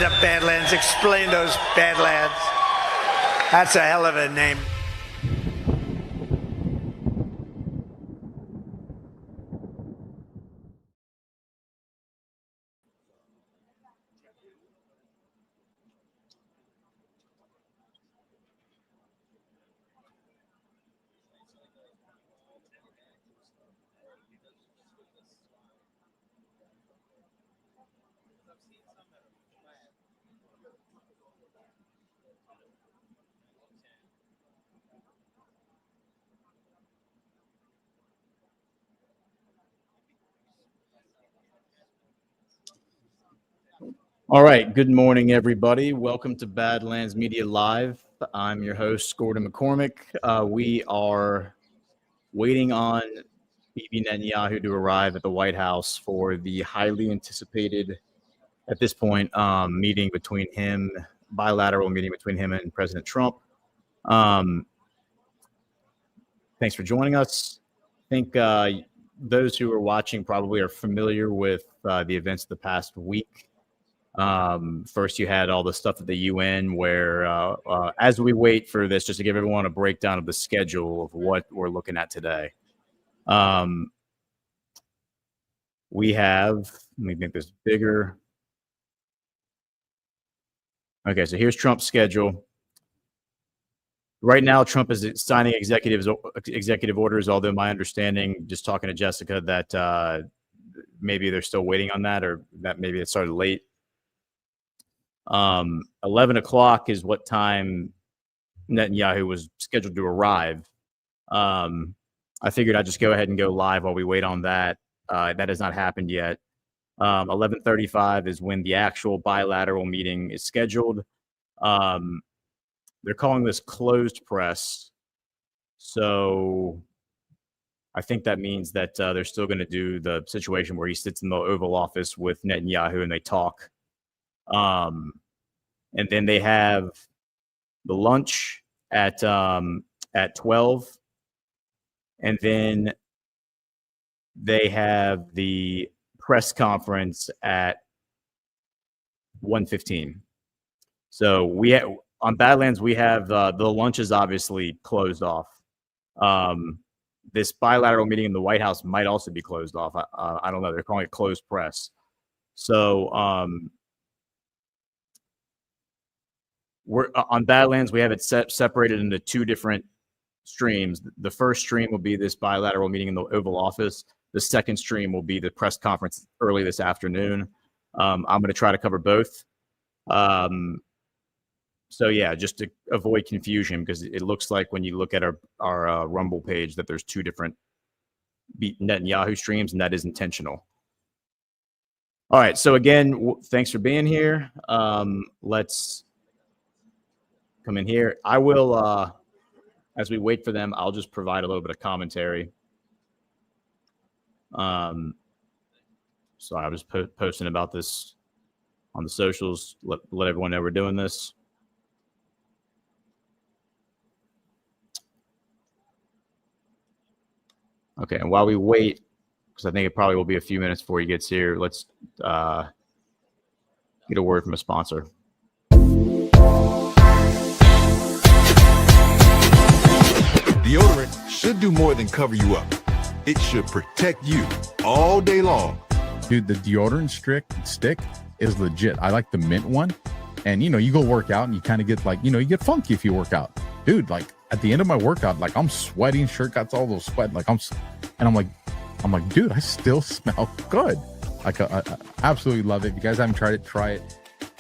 it up, Badlands. Explain those Badlands. That's a hell of a name. All right. Good morning, everybody. Welcome to Badlands Media Live. I'm your host, Gordon McCormick. We are waiting on Bibi Netanyahu to arrive at the White House for the highly anticipated, at this point, meeting between him, bilateral meeting between him and President Trump. Thanks for joining us. I think those who are watching probably are familiar with the events of the past week. First, you had all the stuff at the UN where, as we wait for this, just to give everyone a breakdown of the schedule of what we're looking at today. We have, let me make this bigger. Okay, so here's Trump's schedule. Right now, Trump is signing executive orders, although my understanding, just talking to Jessica, that maybe they're still waiting on that, or that maybe it started late. 11 o'clock is what time Netanyahu was scheduled to arrive. I figured I'd just go ahead and go live while we wait on that. That has not happened yet. 11:35 is when the actual bilateral meeting is scheduled. They're calling this closed press. So I think that means that they're still going to do the situation where he sits in the Oval Office with Netanyahu and they talk. And then they have the lunch at 12, and then they have the press conference at 1:15. So we have, on Badlands, we have the lunch is obviously closed off. This bilateral meeting in the White House might also be closed off. I don't know. They're calling it closed press. So we're on Badlands. We have it separated into two different streams. The first stream will be this bilateral meeting in the Oval Office. The second stream will be the press conference early this afternoon. I'm going to try to cover both. So yeah, just to avoid confusion, because it looks like when you look at our Rumble page that there's two different Netanyahu streams, and that is intentional. All right. So again, thanks for being here. Let's come in here. I will, as we wait for them, I'll just provide a little bit of commentary. So I was posting about this on the socials. Let everyone know we're doing this. Okay, and while we wait, because I think it probably will be a few minutes before he gets here, let's get a word from a sponsor. Deodorant should do more than cover you up. It should protect you all day long. Dude, the deodorant stick is legit. I like the mint one. And, you go work out and you kind of get like, you get funky if you work out. Dude, like at the end of my workout, like I'm sweating, shirt got all those sweat. Like I'm like, dude, I still smell good. Like I absolutely love it. If you guys haven't tried it, try it.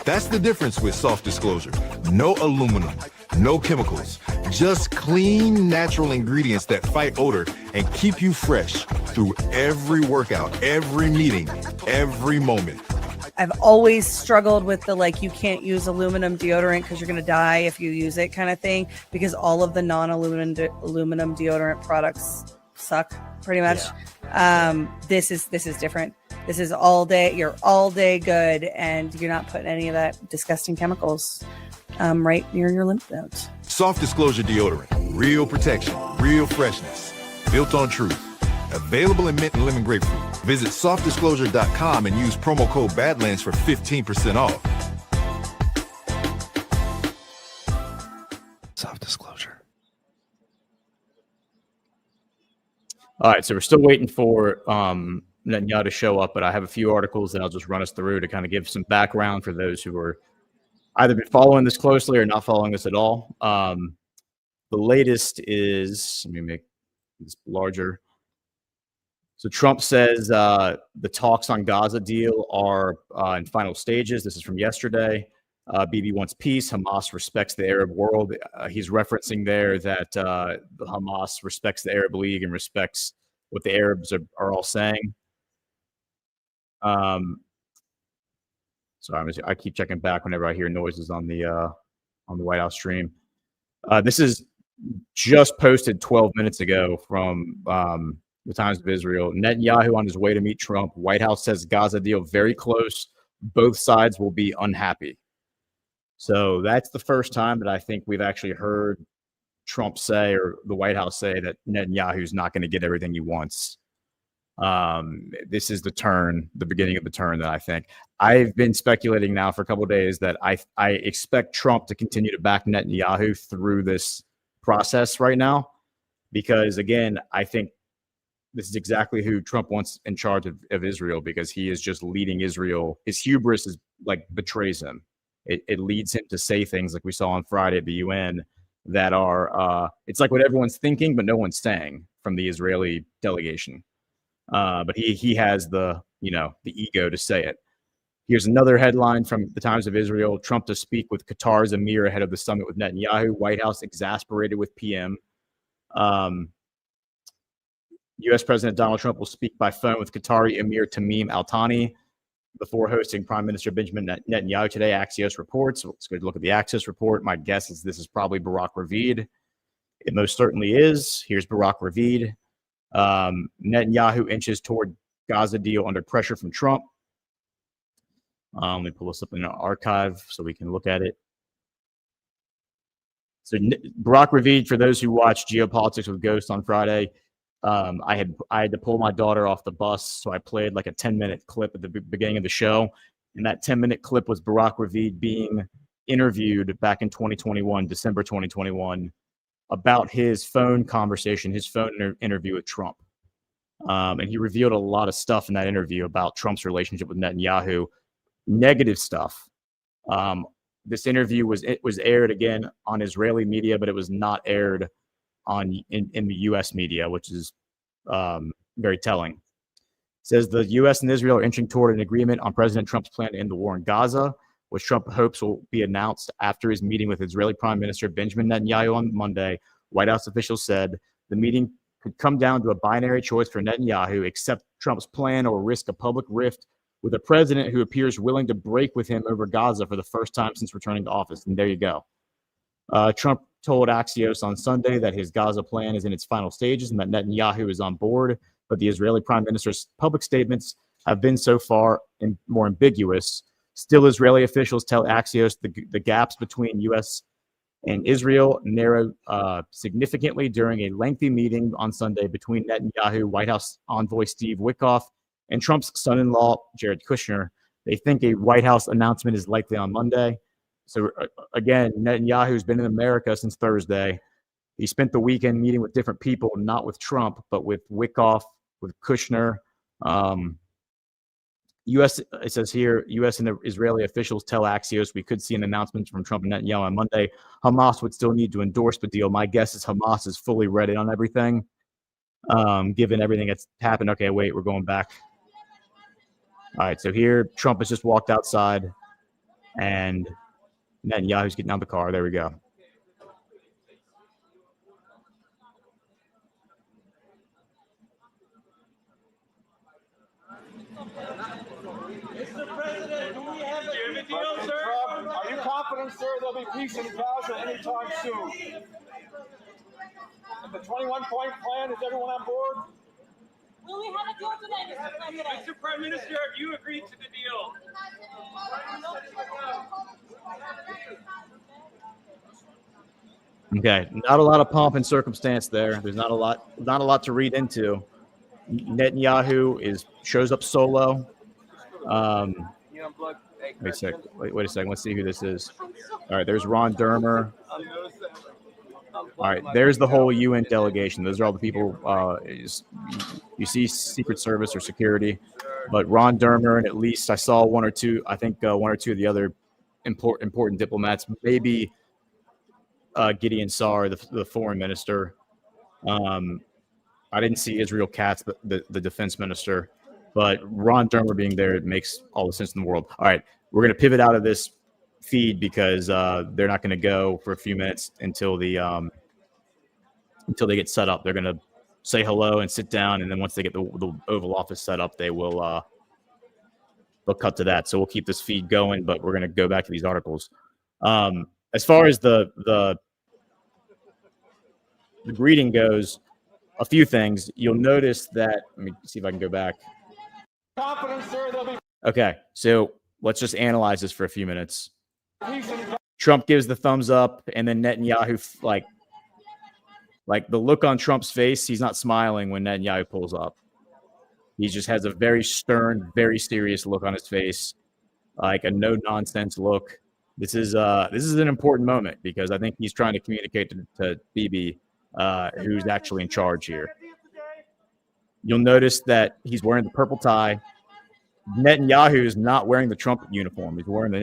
That's the difference with Soft Disclosure. No aluminum, no chemicals, just clean, natural ingredients that fight odor and keep you fresh through every workout, every meeting, every moment. I've always struggled with the, like, you can't use aluminum deodorant because you're going to die if you use it kind of thing, because all of the non-aluminum deodorant products suck pretty much. Yeah. This is different. This is all day. You're all day good, and you're not putting any of that disgusting chemicals right near your lymph nodes. Soft Disclosure deodorant, real protection, real freshness, built on truth. Available in mint and lemon grapefruit. Visit softdisclosure.com and use promo code Badlands for 15% off. All right, so we're still waiting for Netanyahu to show up, but I have a few articles that I'll just run us through to kind of give some background for those who are either been following this closely or not following this at all. The latest is, let me make this larger. So Trump says the talks on Gaza deal are in final stages. This is from yesterday. Bibi wants peace. Hamas respects the Arab world. He's referencing there that Hamas respects the Arab League and respects what the Arabs are all saying. Sorry, I keep checking back whenever I hear noises on the White House stream. This is just posted 12 minutes ago from the Times of Israel. Netanyahu on his way to meet Trump. White House says Gaza deal very close. Both sides will be unhappy. So that's the first time that I think we've actually heard Trump say, or the White House say, that Netanyahu's not going to get everything he wants. This is the beginning of the turn that I think. I've been speculating now for a couple of days that I expect Trump to continue to back Netanyahu through this process right now, because again, I think this is exactly who Trump wants in charge of Israel, because he is just leading Israel. His hubris is like betrays him. It leads him to say things like we saw on Friday at the UN that are it's like what everyone's thinking, but no one's saying from the Israeli delegation. But he has the ego to say it. Here's another headline from the Times of Israel. Trump to speak with Qatar's emir ahead of the summit with Netanyahu. White House exasperated with PM. U.S. President Donald Trump will speak by phone with Qatari Emir Tamim Al Thani before hosting Prime Minister Benjamin Netanyahu today, Axios reports. Let's go look at the Axios report. My guess is this is probably Barak Ravid. It most certainly is. Here's Barak Ravid. Netanyahu inches toward Gaza deal under pressure from Trump. Let me pull this up in an archive so we can look at it. So Barak Ravid, for those who watched Geopolitics with Ghost on Friday, I had to pull my daughter off the bus, so I played like a 10-minute clip at the beginning of the show, and that 10-minute clip was Barak Ravid being interviewed back in 2021, December 2021, about his phone conversation, his phone interview with Trump. And he revealed a lot of stuff in that interview about Trump's relationship with Netanyahu, negative stuff. This interview was aired again on Israeli media, but it was not aired in the U.S. media, which is very telling. It says the U.S. and Israel are inching toward an agreement on President Trump's plan to end the war in Gaza, which Trump hopes will be announced after his meeting with Israeli Prime Minister Benjamin Netanyahu on Monday. White House officials said the meeting could come down to a binary choice for Netanyahu: accept Trump's plan or risk a public rift with a president who appears willing to break with him over Gaza for the first time since returning to office. And there you go. Trump told Axios on Sunday that his Gaza plan is in its final stages and that Netanyahu is on board, but the Israeli prime minister's public statements have been so far more ambiguous. Still, Israeli officials tell Axios the gaps between U.S. and Israel narrowed significantly during a lengthy meeting on Sunday between Netanyahu, White House envoy Steve Witkoff, and Trump's son-in-law, Jared Kushner. They think a White House announcement is likely on Monday. So again, Netanyahu's been in America since Thursday. He spent the weekend meeting with different people, not with Trump, but with Witkoff, with Kushner. It says here, U.S. and Israeli officials tell Axios we could see an announcement from Trump and Netanyahu on Monday. Hamas would still need to endorse the deal. My guess is Hamas is fully read in on everything, given everything that's happened. Okay, wait, we're going back. All right, so here Trump has just walked outside, and Netanyahu's getting out of the car. There we go. Mr. President, do we have a deal, sir? Are you confident, sir, there'll be peace in Gaza anytime soon? And the 21-point plan, is everyone on board? Will we have a deal today, Mr. President? Mr. Prime Minister, have you agreed to the deal? Okay, not a lot of pomp and circumstance there. There's not a lot to read into. Netanyahu shows up solo. Wait a second. Let's see who this is. All right, there's Ron Dermer. All right, there's the whole UN delegation. Those are all the people. You see Secret Service or security, but Ron Dermer and at least I saw one or two. I think one or two of the other important diplomats, maybe Gideon Saar, the foreign minister. I didn't see Israel Katz, the defense minister, but Ron Dermer being there, it makes all the sense in the world. All right, we're going to pivot out of this feed because they're not going to go for a few minutes until they get set up. They're going to say hello and sit down, and then once they get the Oval Office set up, they'll cut to that. So we'll keep this feed going, but we're going to go back to these articles. As far as the greeting goes, a few things. You'll notice that. Let me see if I can go back. Okay, so let's just analyze this for a few minutes. Trump gives the thumbs up, and then Netanyahu, like the look on Trump's face, he's not smiling when Netanyahu pulls up. He just has a very stern, very serious look on his face, like a no-nonsense look. This is an important moment because I think he's trying to communicate to Bibi, who's actually in charge here. You'll notice that he's wearing the purple tie. Netanyahu is not wearing the Trump uniform. He's wearing the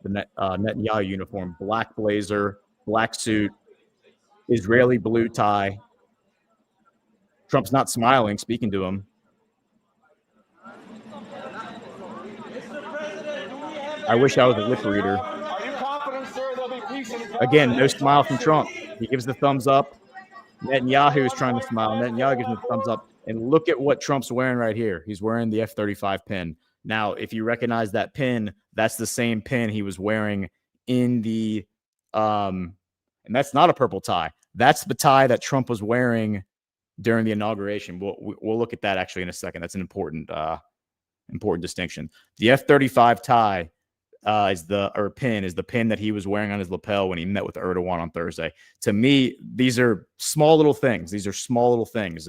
Netanyahu uniform, black blazer, black suit, Israeli blue tie. Trump's not smiling, speaking to him. I wish I was a lip reader. Again, no smile from Trump. He gives the thumbs up. Netanyahu is trying to smile. Netanyahu gives him the thumbs up. And look at what Trump's wearing right here. He's wearing the F-35 pin. Now, if you recognize that pin, that's the same pin he was wearing in the and that's not a purple tie. That's the tie that Trump was wearing during the inauguration. We'll look at that actually in a second. That's an important distinction. The F-35 tie is the pin that he was wearing on his lapel when he met with Erdogan on Thursday. To me, these are small little things.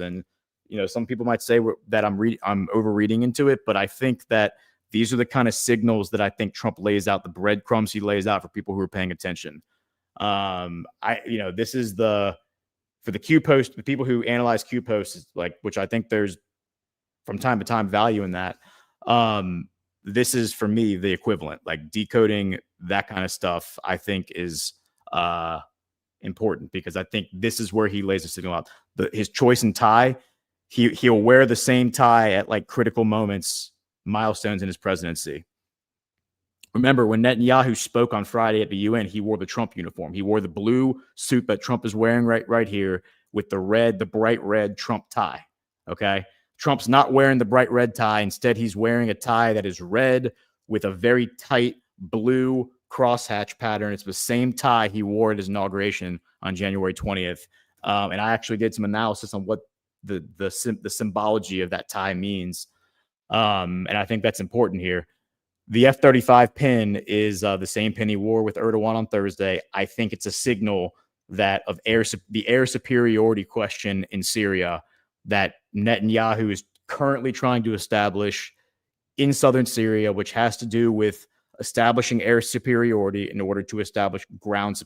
And some people might say that I'm overreading into it, but I think that these are the kind of signals that I think Trump lays out, the breadcrumbs he lays out for people who are paying attention. This is for the Q post, the people who analyze Q posts, which I think there's from time to time value in that. This is for me the equivalent, like decoding that kind of stuff. I think is important because I think this is where he lays the signal out. His choice in tie. He'll wear the same tie at critical moments, milestones in his presidency. Remember, when Netanyahu spoke on Friday at the UN, he wore the Trump uniform. He wore the blue suit that Trump is wearing right here with the bright red Trump tie. Okay. Trump's not wearing the bright red tie. Instead, he's wearing a tie that is red with a very tight blue crosshatch pattern. It's the same tie he wore at his inauguration on January 20th. And I actually did some analysis on what the symbology of that tie means. And I think that's important here. The F-35 pin is the same pin he wore with Erdogan on Thursday. I think it's a signal that of the air superiority question in Syria that Netanyahu is currently trying to establish in southern Syria, which has to do with establishing air superiority in order to establish ground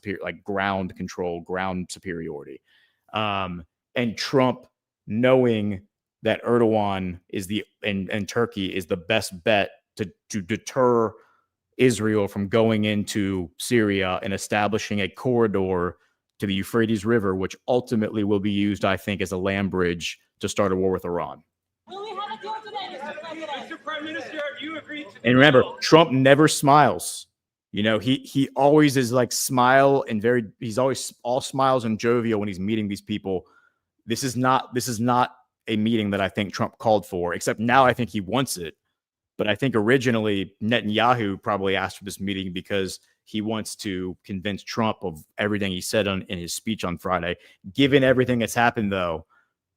control, ground superiority. And Trump, knowing that Erdogan is and Turkey is the best bet to deter Israel from going into Syria and establishing a corridor to the Euphrates River, which ultimately will be used, I think, as a land bridge to start a war with Iran. Will we have a deal today, Mr. President? Mr. Prime Minister, have you agreed to And remember, Trump never smiles. He always is smile and he's always all smiles and jovial when he's meeting these people. This is not a meeting that I think Trump called for, except now I think he wants it. But I think originally Netanyahu probably asked for this meeting because he wants to convince Trump of everything he said in his speech on Friday. Given everything that's happened, though,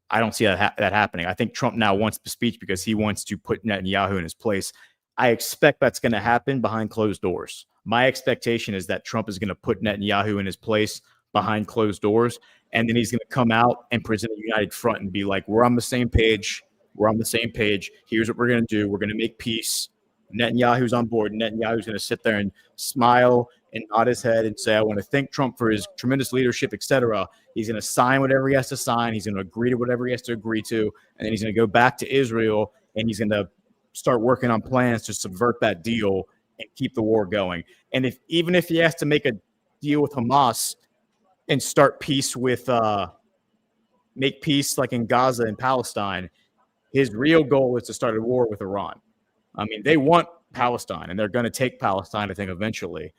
I don't see that happening. I think Trump now wants the speech because he wants to put Netanyahu in his place. I expect that's going to happen behind closed doors. My expectation is that Trump is going to put Netanyahu in his place behind closed doors, and then he's going to come out and present a united front and be like, we're on the same page. We're on the same page. Here's what we're going to do. We're going to make peace. Netanyahu's on board. Netanyahu's going to sit there and smile and nod his head and say, I want to thank Trump for his tremendous leadership, etc. He's going to sign whatever he has to sign. He's going to agree to whatever he has to agree to. And then he's going to go back to Israel and he's going to start working on plans to subvert that deal and keep the war going. And even if he has to make a deal with Hamas and start peace with, make peace like in Gaza and Palestine, his real goal is to start a war with Iran. I mean, they want Palestine, and they're going to take Palestine, I think, eventually.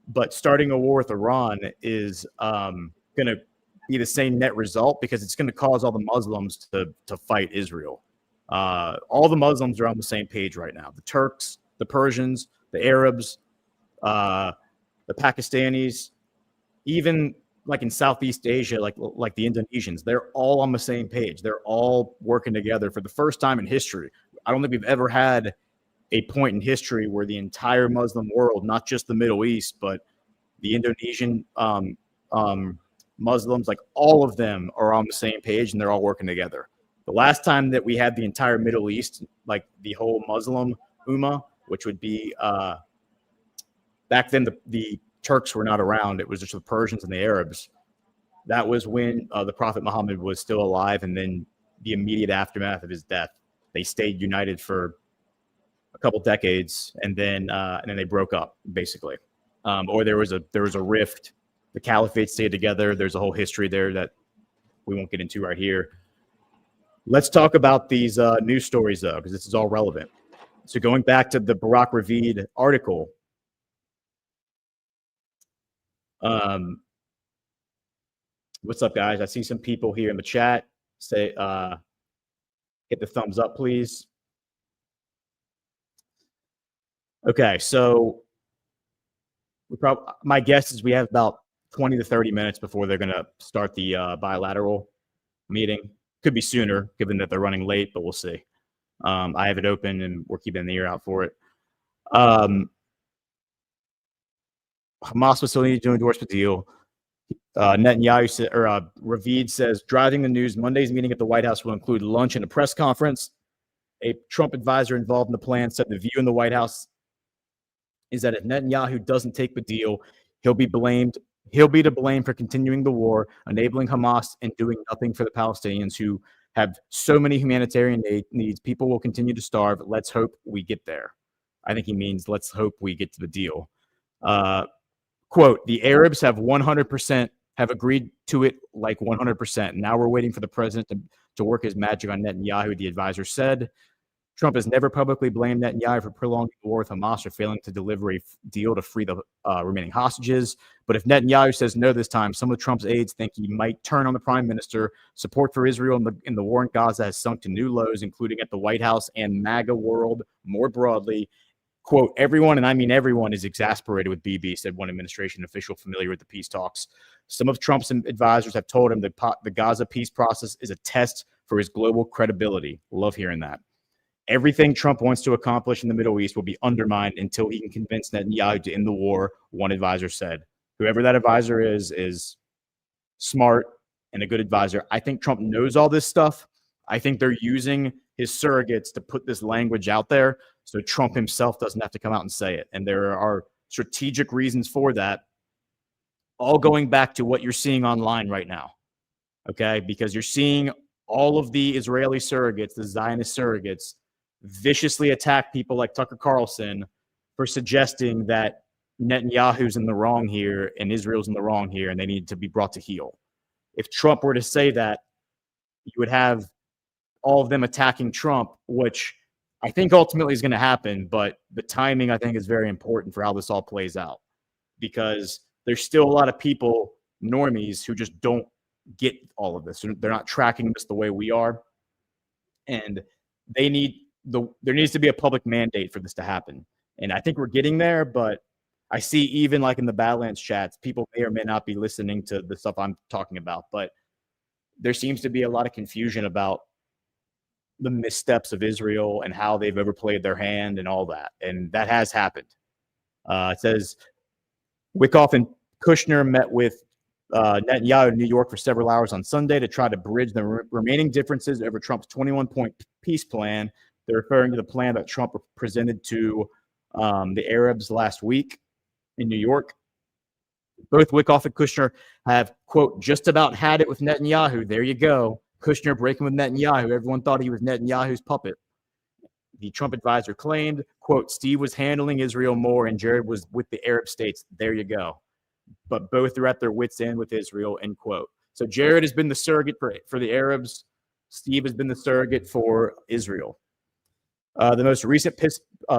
But starting a war with Iran is going to be the same net result because it's going to cause all the Muslims to fight Israel. All the Muslims are on the same page right now. The Turks, the Persians, the Arabs, the Pakistanis, even like in Southeast Asia, like the Indonesians, they're all on the same page. They're all working together for the first time in history. I don't think we've ever had a point in history where the entire Muslim world, not just the Middle East, but the Indonesian Muslims, like all of them are on the same page and they're all working together. The last time that we had the entire Middle East, like the whole Muslim Ummah, which would be back then the Turks were not around. It was just the Persians and the Arabs. That was when the Prophet Muhammad was still alive, and then the immediate aftermath of his death. They stayed united for a couple decades, and then they broke up, basically. Or there was a rift. The caliphate stayed together. There's a whole history there that we won't get into right here. Let's talk about these news stories, though, because this is all relevant. So going back to the Barak Ravid article, what's up, guys? I see some people here in the chat. Say, hit the thumbs up, please. Okay, so my guess is we have about 20 to 30 minutes before they're going to start the bilateral meeting. Could be sooner, given that they're running late, but we'll see. I have it open, and we're keeping the ear out for it. Hamas will still need to endorse the deal. Netanyahu Ravid says, driving the news, Monday's meeting at the White House will include lunch and a press conference. A Trump advisor involved in the plan said the view in the White House is that if Netanyahu doesn't take the deal, he'll be to blame for continuing the war, enabling Hamas, and doing nothing for the Palestinians who have so many humanitarian needs. People will continue to starve. Let's hope we get there. I think he means let's hope we get to the deal. Quote, the Arabs have 100% have agreed to it, like 100%. Now we're waiting for the president to work his magic on Netanyahu, the advisor said. Trump has never publicly blamed Netanyahu for prolonging the war with Hamas or failing to deliver a deal to free the remaining hostages. But if Netanyahu says no this time, some of Trump's aides think he might turn on the prime minister. Support for Israel in the war in Gaza has sunk to new lows, including at the White House and MAGA world more broadly. Quote, everyone, and I mean everyone, is exasperated with Bibi, said one administration official familiar with the peace talks. Some of Trump's advisors have told him the Gaza peace process is a test for his global credibility. Love hearing that. Everything Trump wants to accomplish in the Middle East will be undermined until he can convince Netanyahu to end the war, one advisor said. Whoever that advisor is smart and a good advisor. I think Trump knows all this stuff. I think they're using his surrogates to put this language out there so Trump himself doesn't have to come out and say it. And there are strategic reasons for that, all going back to what you're seeing online right now, okay? Because you're seeing all of the Israeli surrogates, the Zionist surrogates, viciously attack people like Tucker Carlson for suggesting that Netanyahu's in the wrong here and Israel's in the wrong here and they need to be brought to heel. If Trump were to say that, you would have all of them attacking Trump, which I think ultimately is going to happen, but the timing, I think, is very important for how this all plays out because there's still a lot of people, normies, who just don't get all of this. They're not tracking this the way we are, and there needs to be a public mandate for this to happen. And I think we're getting there, but I see even like in the Badlands chats, people may or may not be listening to the stuff I'm talking about, but there seems to be a lot of confusion about the missteps of Israel and how they've overplayed their hand and all that. And that has happened. It says Wickoff and Kushner met with Netanyahu in New York for several hours on Sunday to try to bridge the remaining differences over Trump's 21-point peace plan. They're referring to the plan that Trump presented to the Arabs last week in New York. Both Wickoff and Kushner have, quote, just about had it with Netanyahu. There you go. Kushner breaking with Netanyahu. Everyone thought he was Netanyahu's puppet. The Trump advisor claimed, quote, Steve was handling Israel more and Jared was with the Arab states. There you go. But both are at their wits' end with Israel, end quote. So Jared has been the surrogate for the Arabs. Steve has been the surrogate for Israel. The most recent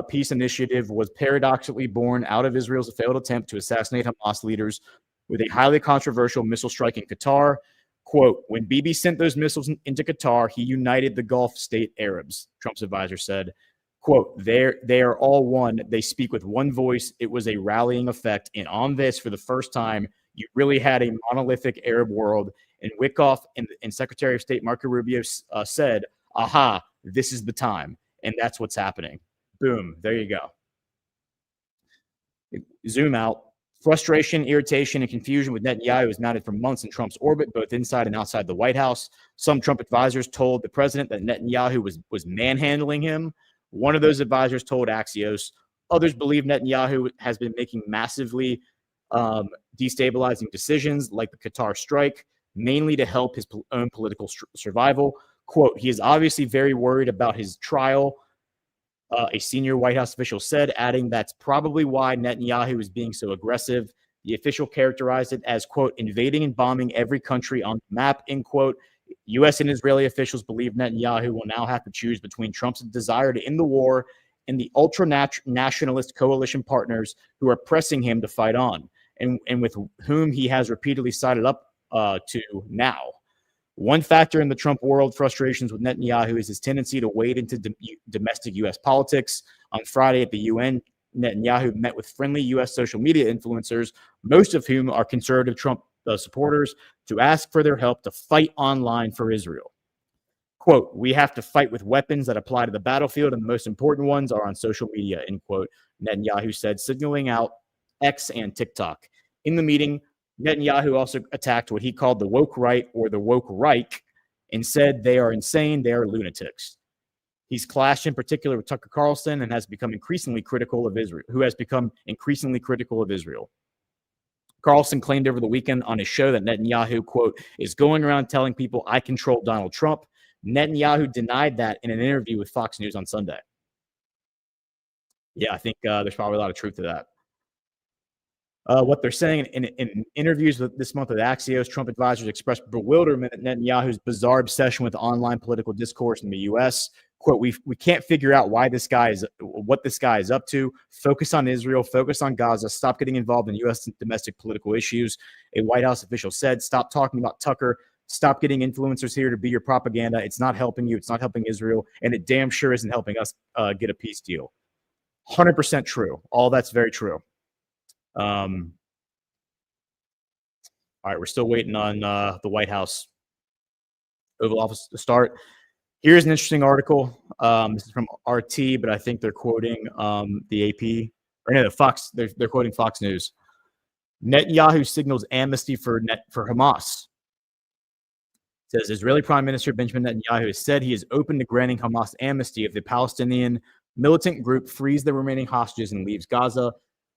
peace initiative was paradoxically born out of Israel's failed attempt to assassinate Hamas leaders with a highly controversial missile strike in Qatar. Quote, when Bibi sent those missiles into Qatar, he united the Gulf state Arabs, Trump's advisor said. Quote, they are all one. They speak with one voice. It was a rallying effect. And on this, for the first time, you really had a monolithic Arab world. And Wickoff and Secretary of State Marco Rubio said, aha, this is the time. And that's what's happening. Boom. There you go. Zoom out. Frustration, irritation, and confusion with Netanyahu has mounted for months in Trump's orbit, both inside and outside the White House. Some Trump advisors told the president that Netanyahu was manhandling him. One of those advisors told Axios. Others believe Netanyahu has been making massively destabilizing decisions like the Qatar strike, mainly to help his own political survival. Quote, he is obviously very worried about his trial, a senior White House official said, adding that's probably why Netanyahu is being so aggressive. The official characterized it as, quote, invading and bombing every country on the map, end quote. U.S. and Israeli officials believe Netanyahu will now have to choose between Trump's desire to end the war and the ultra-nationalist coalition partners who are pressing him to fight on, and with whom he has repeatedly sided up to now. One factor in the Trump world frustrations with Netanyahu is his tendency to wade into domestic U.S. politics. On Friday at the UN, Netanyahu met with friendly U.S. social media influencers, most of whom are conservative Trump supporters, to ask for their help to fight online for Israel. Quote, we have to fight with weapons that apply to the battlefield, and the most important ones are on social media, end quote, Netanyahu said, signaling out X and TikTok. In the meeting, Netanyahu also attacked what he called the woke right or the woke Reich and said they are insane, they are lunatics. He's clashed in particular with Tucker Carlson and has become increasingly critical of Israel, Carlson claimed over the weekend on his show that Netanyahu, quote, is going around telling people I control Donald Trump. Netanyahu denied that in an interview with Fox News on Sunday. Yeah, I think there's probably a lot of truth to that. What they're saying in interviews this month with Axios, Trump advisors expressed bewilderment at Netanyahu's bizarre obsession with online political discourse in the U.S. Quote, we can't figure out what this guy is up to. Focus on Israel, focus on Gaza, stop getting involved in U.S. domestic political issues. A White House official said, stop talking about Tucker, stop getting influencers here to be your propaganda. It's not helping you, it's not helping Israel, and it damn sure isn't helping us get a peace deal. 100% true. All that's very true. All right, we're still waiting on the White House Oval Office to start. Here's an interesting article. This is from RT, but I think they're quoting the AP or no, Fox. They're quoting Fox News. Netanyahu signals amnesty for Hamas. It says Israeli Prime Minister Benjamin Netanyahu has said he is open to granting Hamas amnesty if the Palestinian militant group frees the remaining hostages and leaves Gaza.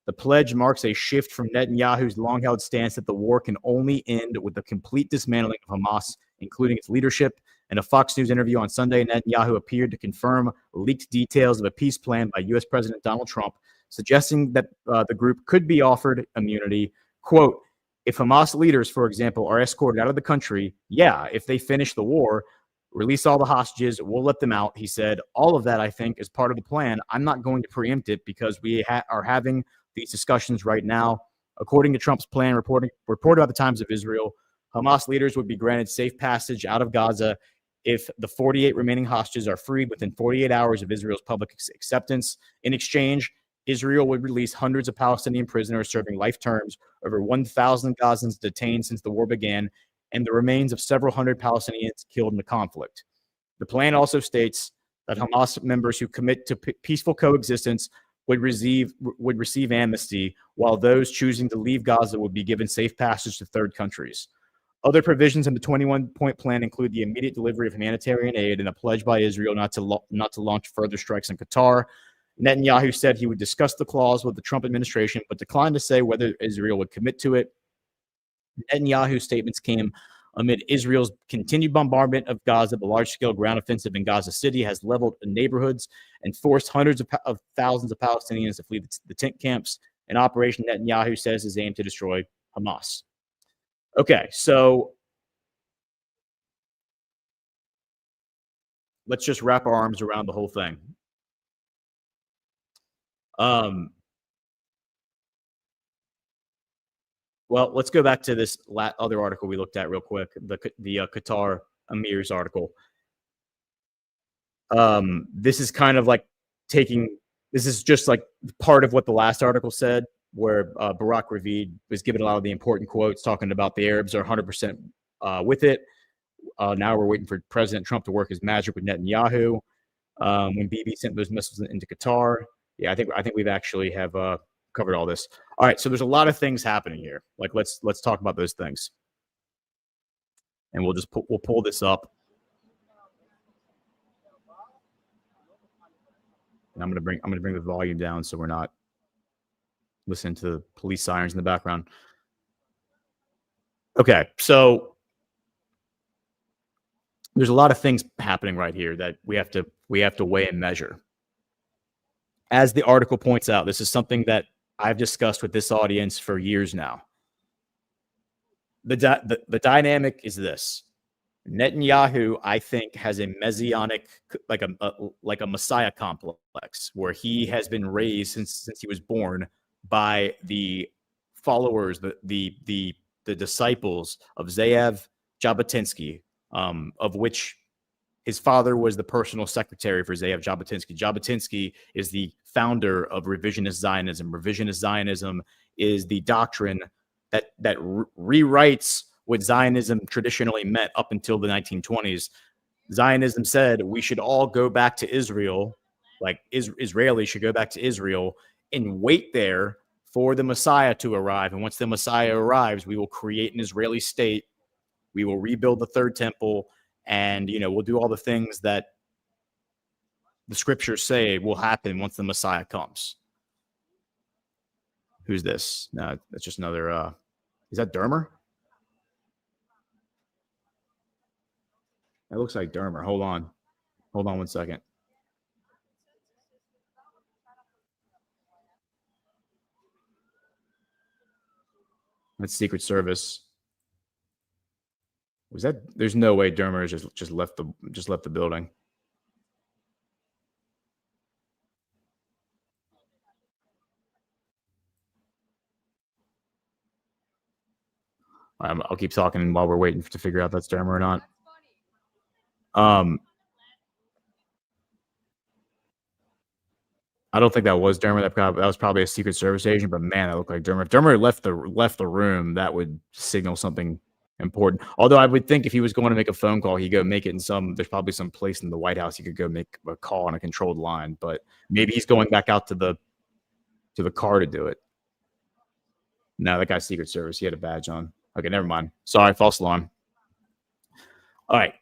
The pledge marks a shift from Netanyahu's long-held stance that the war can only end with the complete dismantling of Hamas, including its leadership. In a Fox News interview on Sunday, Netanyahu appeared to confirm leaked details of a peace plan by U.S. President Donald Trump, suggesting that the group could be offered immunity. Quote, if Hamas leaders, for example, are escorted out of the country, yeah, if they finish the war, release all the hostages, we'll let them out, he said. All of that, I think, is part of the plan. I'm not going to preempt it because we are having these discussions right now. According to Trump's plan, reported by the Times of Israel, Hamas leaders would be granted safe passage out of Gaza if the 48 remaining hostages are freed within 48 hours of Israel's public acceptance. In exchange, Israel would release hundreds of Palestinian prisoners serving life terms, over 1,000 Gazans detained since the war began, and the remains of several hundred Palestinians killed in the conflict. The plan also states that Hamas members who commit to peaceful coexistence would receive amnesty, while those choosing to leave Gaza would be given safe passage to third countries. Other provisions in the 21-point plan include the immediate delivery of humanitarian aid and a pledge by Israel not to launch further strikes in Qatar. Netanyahu said he would discuss the clause with the Trump administration, but declined to say whether Israel would commit to it. Netanyahu's statements came amid Israel's continued bombardment of Gaza. The large-scale ground offensive in Gaza City has leveled neighborhoods and forced hundreds of thousands of Palestinians to flee the tent camps. An operation Netanyahu says is aimed to destroy Hamas. Okay, so let's just wrap our arms around the whole thing. Well, let's go back to this other article we looked at real quick, the Qatar Emir's article. This is kind of like this is just like part of what the last article said, where Barak Ravid was giving a lot of the important quotes, talking about the Arabs are 100% with it. Now we're waiting for President Trump to work his magic with Netanyahu. When Bibi sent those missiles into Qatar, yeah, I think we've actually have covered all this. All right, so there's a lot of things happening here. Like let's talk about those things, and we'll pull this up. And I'm gonna bring the volume down so we're not listening to the police sirens in the background. Okay, so there's a lot of things happening right here that we have to weigh and measure. As the article points out, this is something that I've discussed with this audience for years now. The dynamic is this: Netanyahu, I think, has a messianic, like a messiah complex, where he has been raised since he was born by the followers, the disciples of Ze'ev Jabotinsky, of which his father was the personal secretary for Ze'ev Jabotinsky. Jabotinsky is the founder of revisionist Zionism. Revisionist Zionism is the doctrine that rewrites what Zionism traditionally meant up until the 1920s. Zionism said we should all go back to Israel, like Israelis should go back to Israel and wait there for the Messiah to arrive. And once the Messiah arrives, we will create an Israeli state. We will rebuild the third temple, and we'll do all the things that the scriptures say will happen once the Messiah comes. Who's this? No, that's just another. Is that Dermer? That looks like Dermer. Hold on 1 second. That's Secret Service. Was that? There's no way Dermer just left the building. I'll keep talking while we're waiting to figure out if that's Dermer or not. I don't think that was Dermer. That was probably a Secret Service agent, but man, that looked like Dermer. If Dermer left the room, that would signal something important. Although I would think if he was going to make a phone call, he'd go make it there's probably some place in the White House he could go make a call on a controlled line, but maybe he's going back out to the car to do it. No, that guy's Secret Service. He had a badge on. Okay, never mind. Sorry, false alarm. All right.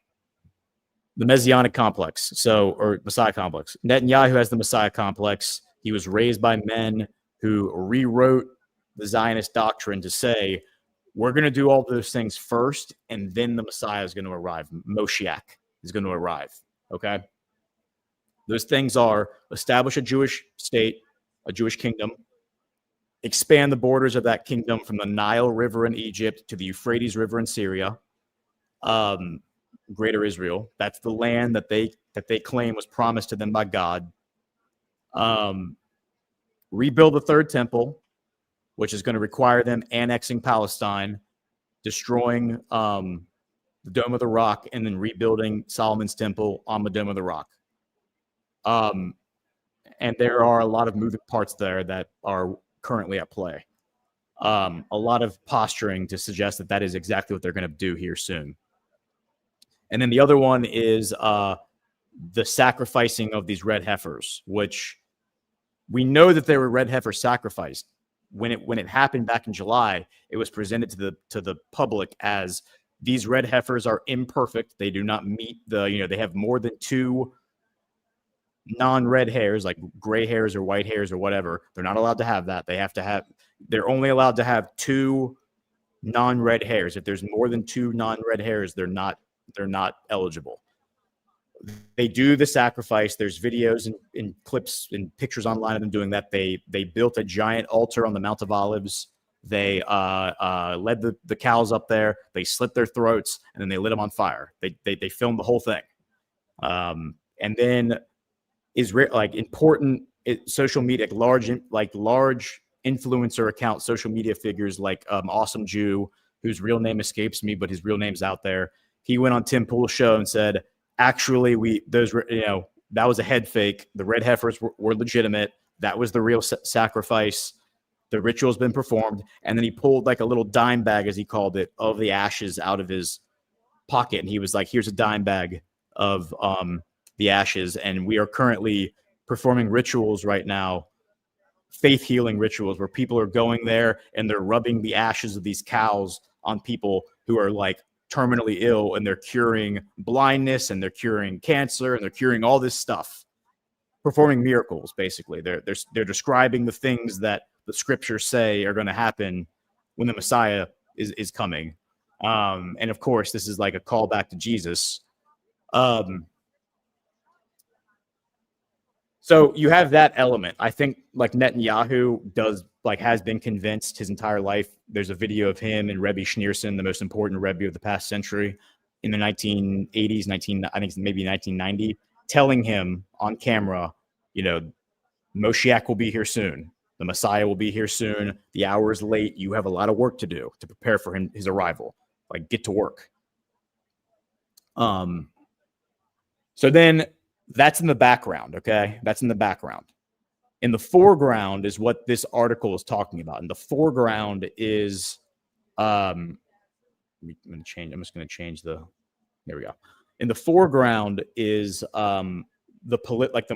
The Messianic complex, or Messiah complex. Netanyahu has the Messiah complex. He was raised by men who rewrote the Zionist doctrine to say, we're going to do all those things first, and then the Messiah is going to arrive. Moshiach is going to arrive. Okay? Those things are establish a Jewish state, a Jewish kingdom, expand the borders of that kingdom from the Nile River in Egypt to the Euphrates River in Syria, Greater Israel. That's the land that they claim was promised to them by God. Rebuild the third temple, which is going to require them annexing Palestine, destroying the Dome of the Rock, and then rebuilding Solomon's temple on the Dome of the Rock. And there are a lot of moving parts there that are currently at play. A lot of posturing to suggest that is exactly what they're going to do here soon. And then the other one is the sacrificing of these red heifers, which we know that there were red heifers sacrificed. When it happened back in July, it was presented to the public as These red heifers are imperfect. They do not meet the, they have more than 2 non-red hairs, like gray hairs or white hairs or whatever. They're not allowed to have that. They're only allowed to have 2 non-red hairs. If there's more than 2 non-red hairs, they're not eligible. They do the sacrifice. There's videos and clips and pictures online of them doing that. They built a giant altar on the Mount of Olives. They led the cows up there. They slit their throats and then they lit them on fire. They filmed the whole thing. And then important social media, large influencer account social media figures like Awesome Jew, whose real name escapes me, but his real name's out there. He went on Tim Pool's show and said, actually, that was a head fake. The red heifers were legitimate. That was the real sacrifice. The ritual's been performed. And then he pulled like a little dime bag, as he called it, of the ashes out of his pocket. And he was like, here's a dime bag of the ashes. And we are currently performing rituals right now, faith healing rituals, where people are going there and they're rubbing the ashes of these cows on people who are like terminally ill, and they're curing blindness and they're curing cancer and they're curing all this stuff, performing miracles. Basically, they're describing the things that the scriptures say are going to happen when the Messiah is coming. And of course, this is like a callback to Jesus. So you have that element. I think like Netanyahu has been convinced his entire life. There's a video of him and Rebbe Schneerson, the most important Rebbe of the past century, in the 1980s, I think maybe 1990, telling him on camera, Moshiach will be here soon. The Messiah will be here soon. The hour is late. You have a lot of work to do to prepare for his arrival. Like, get to work. So then that's in the background, okay? That's in the background. In the foreground is what this article is talking about. In the foreground is, I'm just going to change there we go. In the foreground is the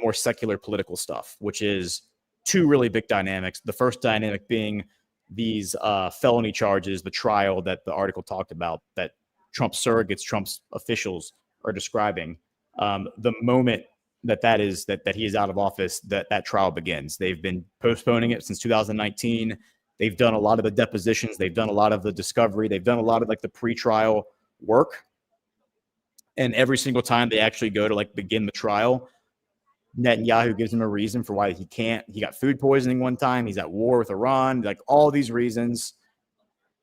more secular political stuff, which is 2 really big dynamics. The first dynamic being these felony charges, the trial that the article talked about, that Trump surrogates, Trump's officials are describing. The moment that he is out of office, that trial begins. They've been postponing it since 2019. They've done a lot of the depositions. They've done a lot of the discovery. They've done a lot of like the pre-trial work. And every single time they actually go to like begin the trial, Netanyahu gives him a reason for why he can't. He got food poisoning one time. He's at war with Iran, like all these reasons.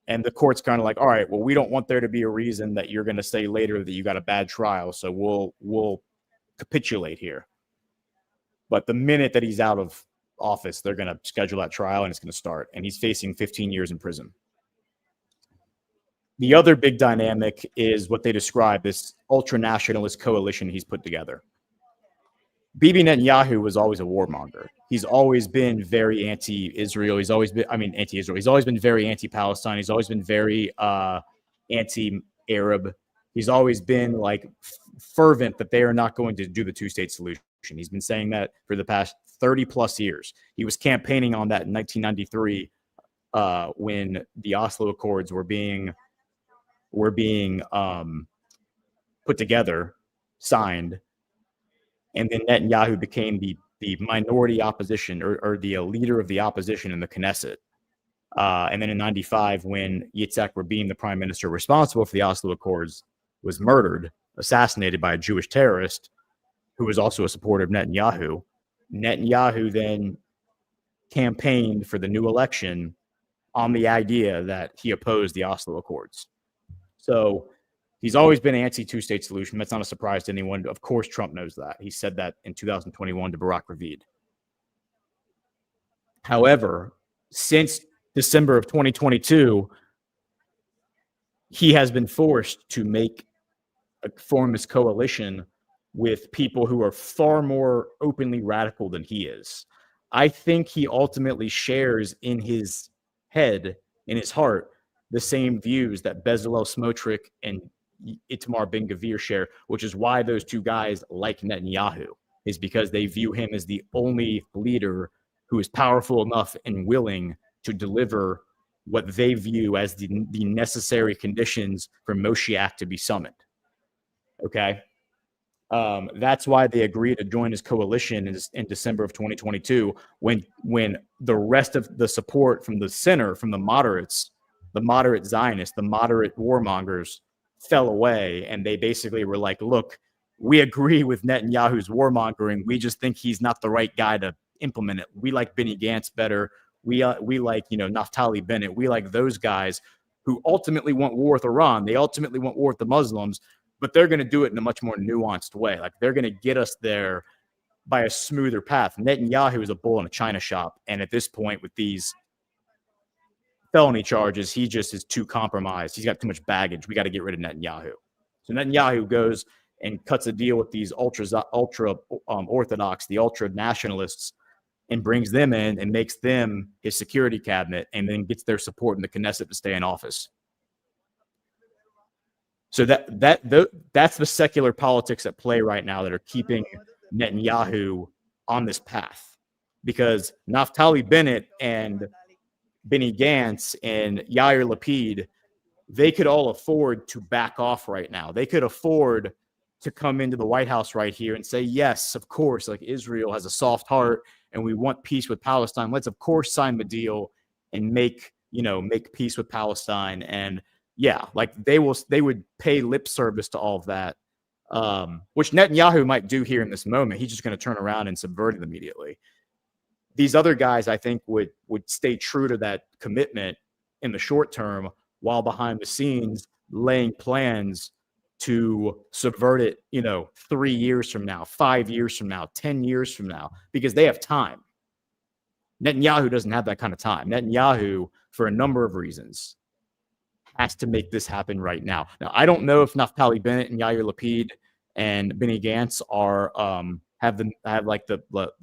And the court's kind of like, all right, well, we don't want there to be a reason that you're going to say later that you got a bad trial. So we'll capitulate here. But the minute that he's out of office, they're going to schedule that trial and it's going to start. And he's facing 15 years in prison. The other big dynamic is what they describe, this ultra-nationalist coalition he's put together. Bibi Netanyahu was always a warmonger. He's always been very anti-Israel. He's always been, anti-Israel. He's always been very anti-Palestine. He's always been very anti-Arab. He's always been like fervent that they are not going to do the 2-state solution. He's been saying that for the past 30 plus years. He was campaigning on that in 1993 when the Oslo Accords were being put together, signed. And then Netanyahu became the minority opposition or the leader of the opposition in the Knesset. And then in 95, when Yitzhak Rabin, the prime minister responsible for the Oslo Accords, was murdered, assassinated by a Jewish terrorist who was also a supporter of Netanyahu, Netanyahu then campaigned for the new election on the idea that he opposed the Oslo Accords. So he's always been anti-2-state solution. That's not a surprise to anyone. Of course, Trump knows that. He said that in 2021 to Barack Ravid. However, since December of 2022, he has been forced to form this coalition with people who are far more openly radical than he is. I think he ultimately shares in his head, in his heart, the same views that Bezalel Smotrich and Itamar Ben-Gvir share, which is why those 2 guys like Netanyahu, is because they view him as the only leader who is powerful enough and willing to deliver what they view as the necessary conditions for Moshiach to be summoned. Okay. That's why they agreed to join his coalition in December of 2022, when the rest of the support from the center, from the moderates, the moderate Zionists, the moderate warmongers fell away, and they basically were like, look, we agree with Netanyahu's warmongering. We just think he's not the right guy to implement it. We like Benny Gantz better. We like, Naftali Bennett. We like those guys who ultimately want war with Iran. They ultimately want war with the Muslims, but they're going to do it in a much more nuanced way. Like, they're going to get us there by a smoother path. Netanyahu is a bull in a china shop. And at this point, with these felony charges, he just is too compromised. He's got too much baggage. We got to get rid of Netanyahu. So Netanyahu goes and cuts a deal with these ultra orthodox, the ultra nationalists, and brings them in and makes them his security cabinet, and then gets their support in the Knesset to stay in office. So that's the secular politics at play right now that are keeping Netanyahu on this path, because Naftali Bennett and Benny Gantz and Yair Lapid, they could all afford to back off right now. They could afford to come into the White House right here and say, yes, of course, like, Israel has a soft heart and we want peace with Palestine. Let's, of course, sign the deal and make peace with Palestine. And yeah, like, they would pay lip service to all of that, which Netanyahu might do here in this moment. He's just going to turn around and subvert it immediately. These other guys, I think, would stay true to that commitment in the short term, while behind the scenes laying plans to subvert it, 3 years from now, 5 years from now, 10 years from now, because they have time. Netanyahu doesn't have that kind of time. Netanyahu, for a number of reasons, has to make this happen right now. Now, I don't know if Naftali Bennett and Yair Lapid and Benny Gantz are have the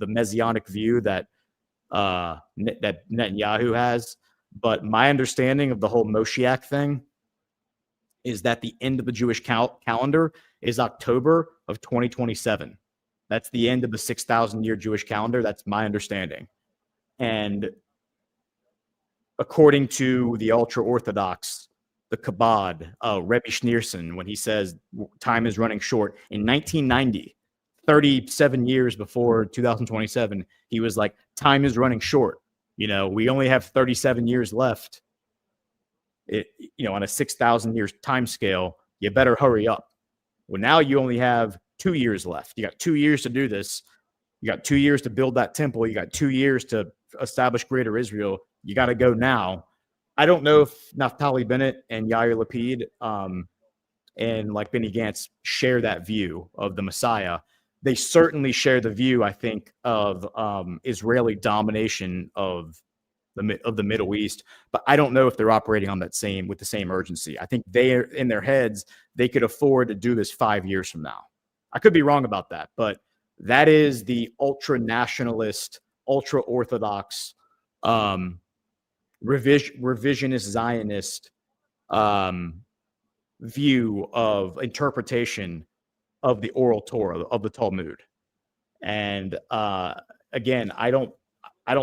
messianic view that that Netanyahu has, but my understanding of the whole Moshiach thing is that the end of the Jewish calendar is October of 2027. That's the end of the 6,000-year Jewish calendar. That's my understanding. And according to the ultra-Orthodox, the Chabad, Rebbe Schneerson, when he says time is running short, in 1990, 37 years before 2027, he was like, time is running short. We only have 37 years left. On a 6,000 years time scale, you better hurry up. Well, now you only have 2 years left. You got 2 years to do this. You got 2 years to build that temple. You got 2 years to establish Greater Israel. You got to go now. I don't know if Naftali Bennett and Yair Lapid and like Benny Gantz share that view of the Messiah. They certainly share the view, I think, of Israeli domination of the Middle East, but I don't know if they're operating on with the same urgency. I think they're in their heads, they could afford to do this 5 years from now. I could be wrong about that, but that is the ultra nationalist, ultra orthodox, revisionist Zionist view of interpretation of the oral Torah, of the Talmud. And again, I don't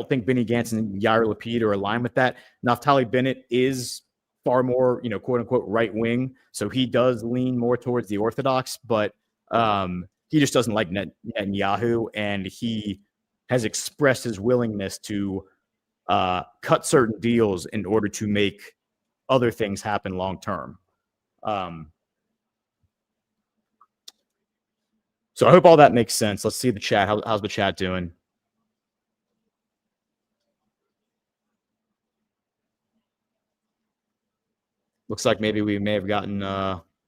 think Benny Gantz and Yair Lapid are aligned with that. Naftali Bennett is far more, quote unquote, right wing. So he does lean more towards the Orthodox, but he just doesn't like Netanyahu. And he has expressed his willingness to cut certain deals in order to make other things happen long term. So I hope all that makes sense. Let's see the chat. How's the chat doing? Looks like maybe we may have gotten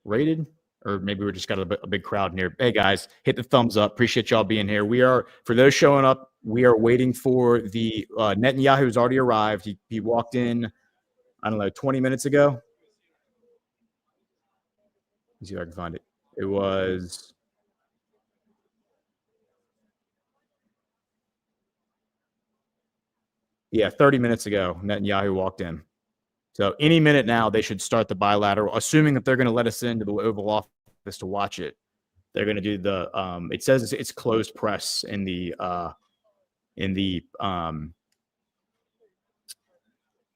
rated, or maybe we just got a big crowd in here. Hey, guys, hit the thumbs up. Appreciate y'all being here. For those showing up, we are waiting for the Netanyahu, who's already arrived. He walked in, I don't know, 20 minutes ago. Let's see if I can find it. It was... Yeah, 30 minutes ago, Netanyahu walked in. So any minute now, they should start the bilateral, assuming that they're going to let us into the Oval Office to watch it. They're going to do the. It says it's closed press in the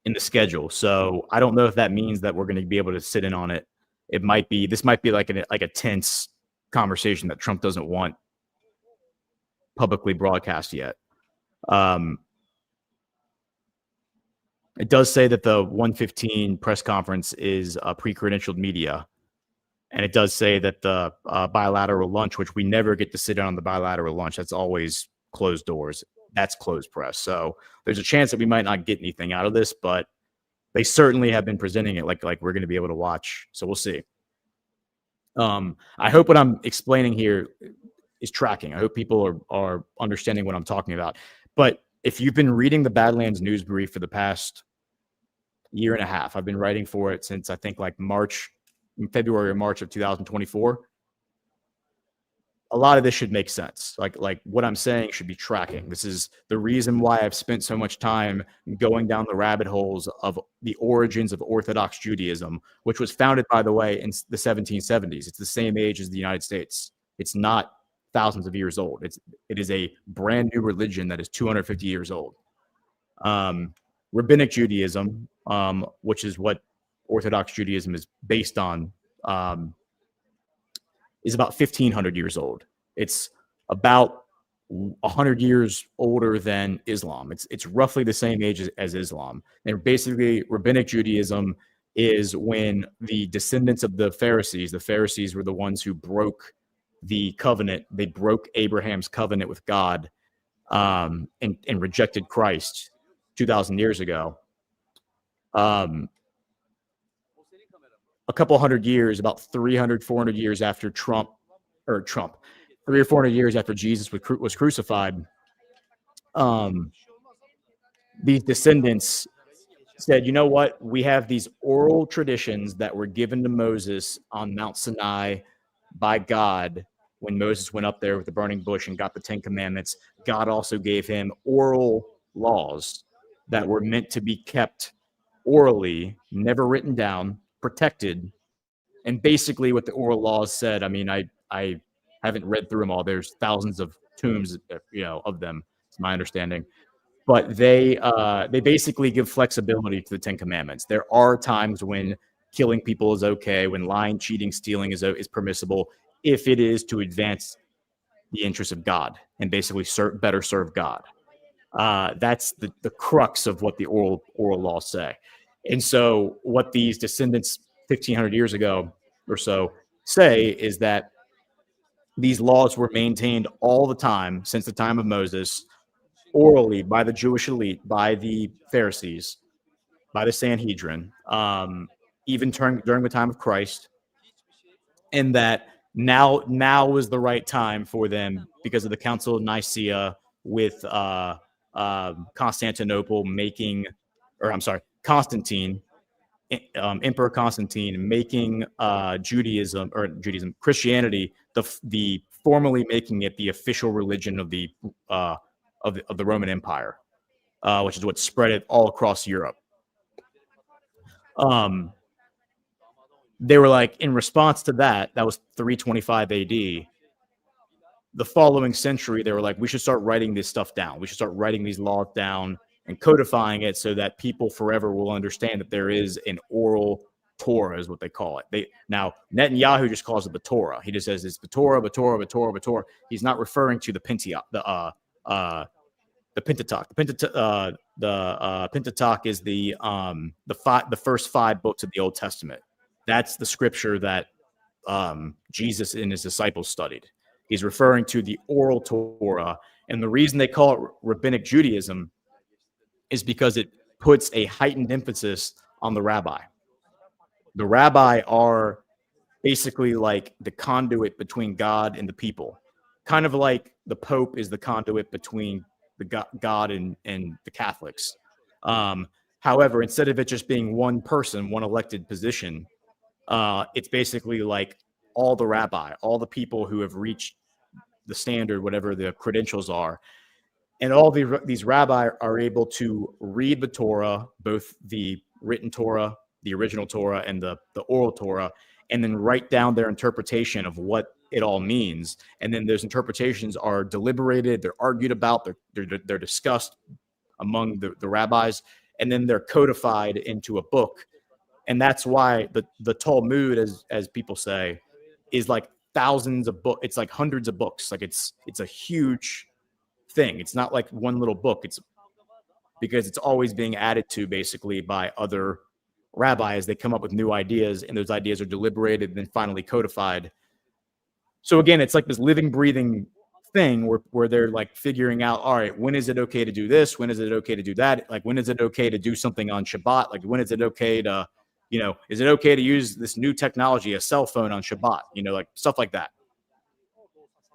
in the schedule. So I don't know if that means that we're going to be able to sit in on it. This might be like a tense conversation that Trump doesn't want publicly broadcast yet. It does say that the 1:15 press conference is pre-credentialed media. And it does say that the bilateral lunch, which we never get to sit in on the bilateral lunch, that's always closed doors. That's closed press. So there's a chance that we might not get anything out of this, but they certainly have been presenting it like we're going to be able to watch. So we'll see. I hope what I'm explaining here is tracking. I hope people are understanding what I'm talking about. But if you've been reading the Badlands news brief for the past year and a half, I've been writing for it since I think like February or March of 2024. A lot of this should make sense. Like what I'm saying should be tracking. This is the reason why I've spent so much time going down the rabbit holes of the origins of Orthodox Judaism, which was founded, by the way, in the 1770s. It's the same age as the United States. It's not thousands of years old. It is a brand new religion that is 250 years old. Rabbinic Judaism, which is what Orthodox Judaism is based on, is about 1,500 years old. It's about 100 years older than Islam. It's roughly the same age as Islam. And basically, Rabbinic Judaism is when the descendants of the Pharisees were the ones who broke the covenant. They broke Abraham's covenant with God and rejected Christ 2,000 years ago. A couple hundred years, about 300, 400 years after 3 or 400 years after Jesus was crucified, these descendants said, you know what? We have these oral traditions that were given to Moses on Mount Sinai by God when Moses went up there with the burning bush and got the 10 Commandments. God also gave him oral laws that were meant to be kept orally, never written down, protected. And basically what the oral laws said, I mean, I haven't read through them all. There's thousands of tombs, of them. It's my understanding. But they basically give flexibility to the 10 Commandments. There are times when killing people is okay, when lying, cheating, stealing is permissible, if it is to advance the interests of God and basically better serve God. That's the crux of what the oral laws say. And so what these descendants 1,500 years ago or so say is that these laws were maintained all the time since the time of Moses, orally by the Jewish elite, by the Pharisees, by the Sanhedrin, even during the time of Christ, and that now is the right time for them because of the Council of Nicaea with Emperor Constantine making Christianity the formally making it the official religion of the Roman Empire, which is what spread it all across Europe. They were like, in response to that was 325 AD. The following century, they were like, we should start writing this stuff down. We should start writing these laws down and codifying it so that people forever will understand that there is an oral Torah, is what they call it. Now Netanyahu just calls it the Torah. He just says it's the Torah, the Torah, the Torah, the Torah. He's not referring to the Pentateuch. The Pentateuch is the first 5 books of the Old Testament. That's the scripture that Jesus and his disciples studied. He's referring to the oral Torah, and the reason they call it Rabbinic Judaism is because it puts a heightened emphasis on the rabbi. The rabbi are basically like the conduit between God and the people, kind of like the Pope is the conduit between the God and the Catholics. However, instead of it just being one person, one elected position, it's basically like all the rabbi, all the people who have reached the standard, whatever the credentials are. And all these rabbi are able to read the Torah, both the written Torah, the original Torah, and the oral Torah, and then write down their interpretation of what it all means. And then those interpretations are deliberated, they're argued about, they're discussed among the rabbis. and then they're codified into a book. And that's why the Talmud, as people say, is like thousands of books. It's like hundreds of books. Like it's a huge thing. It's not like one little book. It's because it's always being added to basically by other rabbis. They come up with new ideas, and those ideas are deliberated and then finally codified. So again, it's like this living, breathing thing where they're like figuring out, all right, when is it okay to do this? When is it okay to do that? Like, when is it okay to do something on Shabbat? Like, when is it okay to, is it okay to use this new technology, a cell phone on Shabbat? Like stuff like that.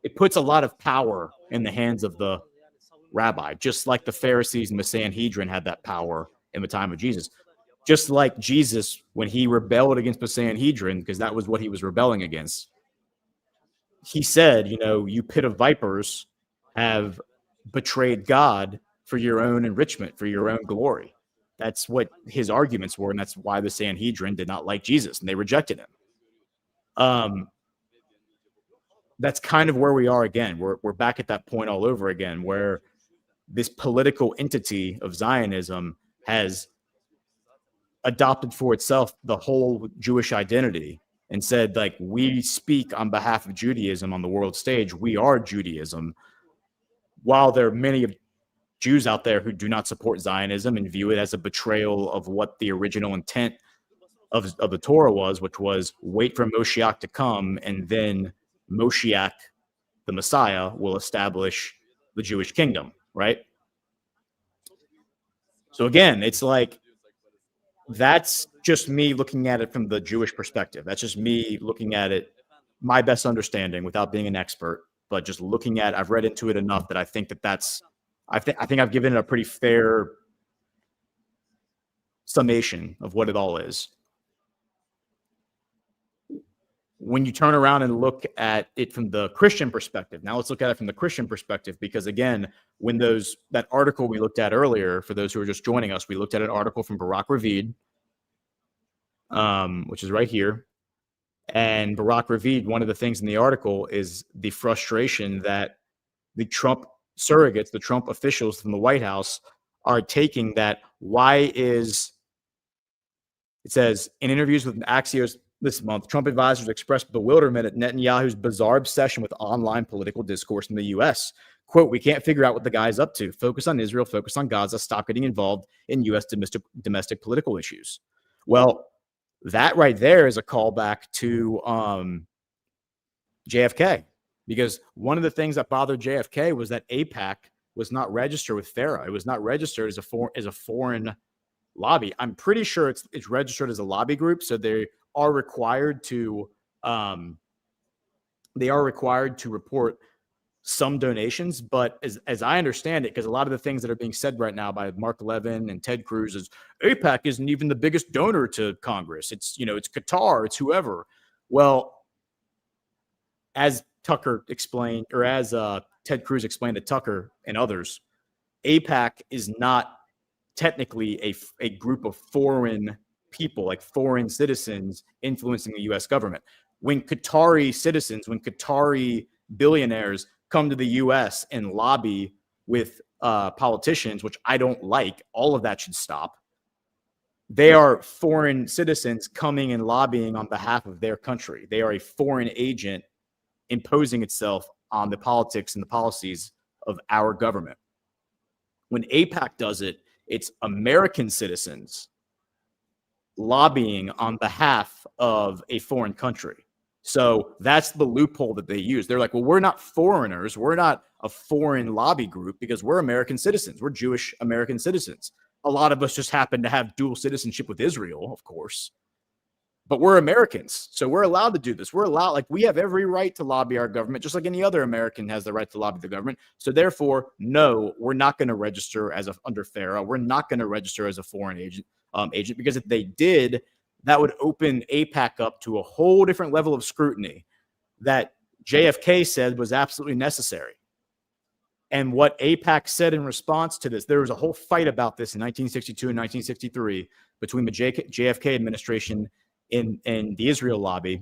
It puts a lot of power in the hands of the rabbi, just like the Pharisees and the Sanhedrin had that power in the time of Jesus. Just like Jesus, when he rebelled against the Sanhedrin, because that was what he was rebelling against, he said, you pit of vipers have betrayed God for your own enrichment, for your own glory. That's what his arguments were, and that's why the Sanhedrin did not like Jesus, and they rejected him. That's kind of where we are again. We're back at that point all over again, where this political entity of Zionism has adopted for itself the whole Jewish identity and said, like, we speak on behalf of Judaism on the world stage. We are Judaism. While there are many Jews out there who do not support Zionism and view it as a betrayal of what the original intent of the Torah was, which was wait for Moshiach to come, and then Moshiach, the Messiah, will establish the Jewish kingdom, right? So again, it's like, that's just me looking at it from the Jewish perspective. That's just me looking at it, my best understanding without being an expert, but just looking at, I've read into it enough that I think I think I've given it a pretty fair summation of what it all is. When you turn around and look at it from the Christian perspective, now let's look at it from the Christian perspective, because again, when that article we looked at earlier, for those who are just joining us, we looked at an article from Barak Ravid, which is right here. And Barak Ravid, one of the things in the article is the frustration that the Trump surrogates, the Trump officials from the White House, are taking that. It says, in interviews with Axios this month, Trump advisors expressed bewilderment at Netanyahu's bizarre obsession with online political discourse in the U.S. Quote, we can't figure out what the guy's up to. Focus on Israel, focus on Gaza, stop getting involved in U.S. domestic political issues. Well, that right there is a callback to JFK, because one of the things that bothered JFK was that AIPAC was not registered with FARA. It was not registered as a foreign lobby. I'm pretty sure it's registered as a lobby group, so they are required to report some donations. But as I understand it, because a lot of the things that are being said right now by Mark Levin and Ted Cruz is AIPAC isn't even the biggest donor to Congress. It's Qatar, it's whoever. Well, as Tucker explained, or as Ted Cruz explained to Tucker and others, AIPAC is not technically a group of foreign people, like foreign citizens influencing the U.S. government. When Qatari citizens, when Qatari billionaires come to the U.S. and lobby with politicians, which I don't like, all of that should stop. They are foreign citizens coming and lobbying on behalf of their country. They are a foreign agent imposing itself on the politics and the policies of our government. When AIPAC does it, it's American citizens lobbying on behalf of a foreign country. So that's the loophole that they use. They're like, well, we're not foreigners. We're not a foreign lobby group because we're American citizens. We're Jewish American citizens. A lot of us just happen to have dual citizenship with Israel, of course. But we're Americans, so we're allowed to do this. We have every right to lobby our government, just like any other American has the right to lobby the government. So therefore, no, we're not going to register under FARA. We're not going to register as a foreign agent, because if they did, that would open AIPAC up to a whole different level of scrutiny that JFK said was absolutely necessary. And what AIPAC said in response to this, there was a whole fight about this in 1962 and 1963 between the JFK administration and the Israel lobby.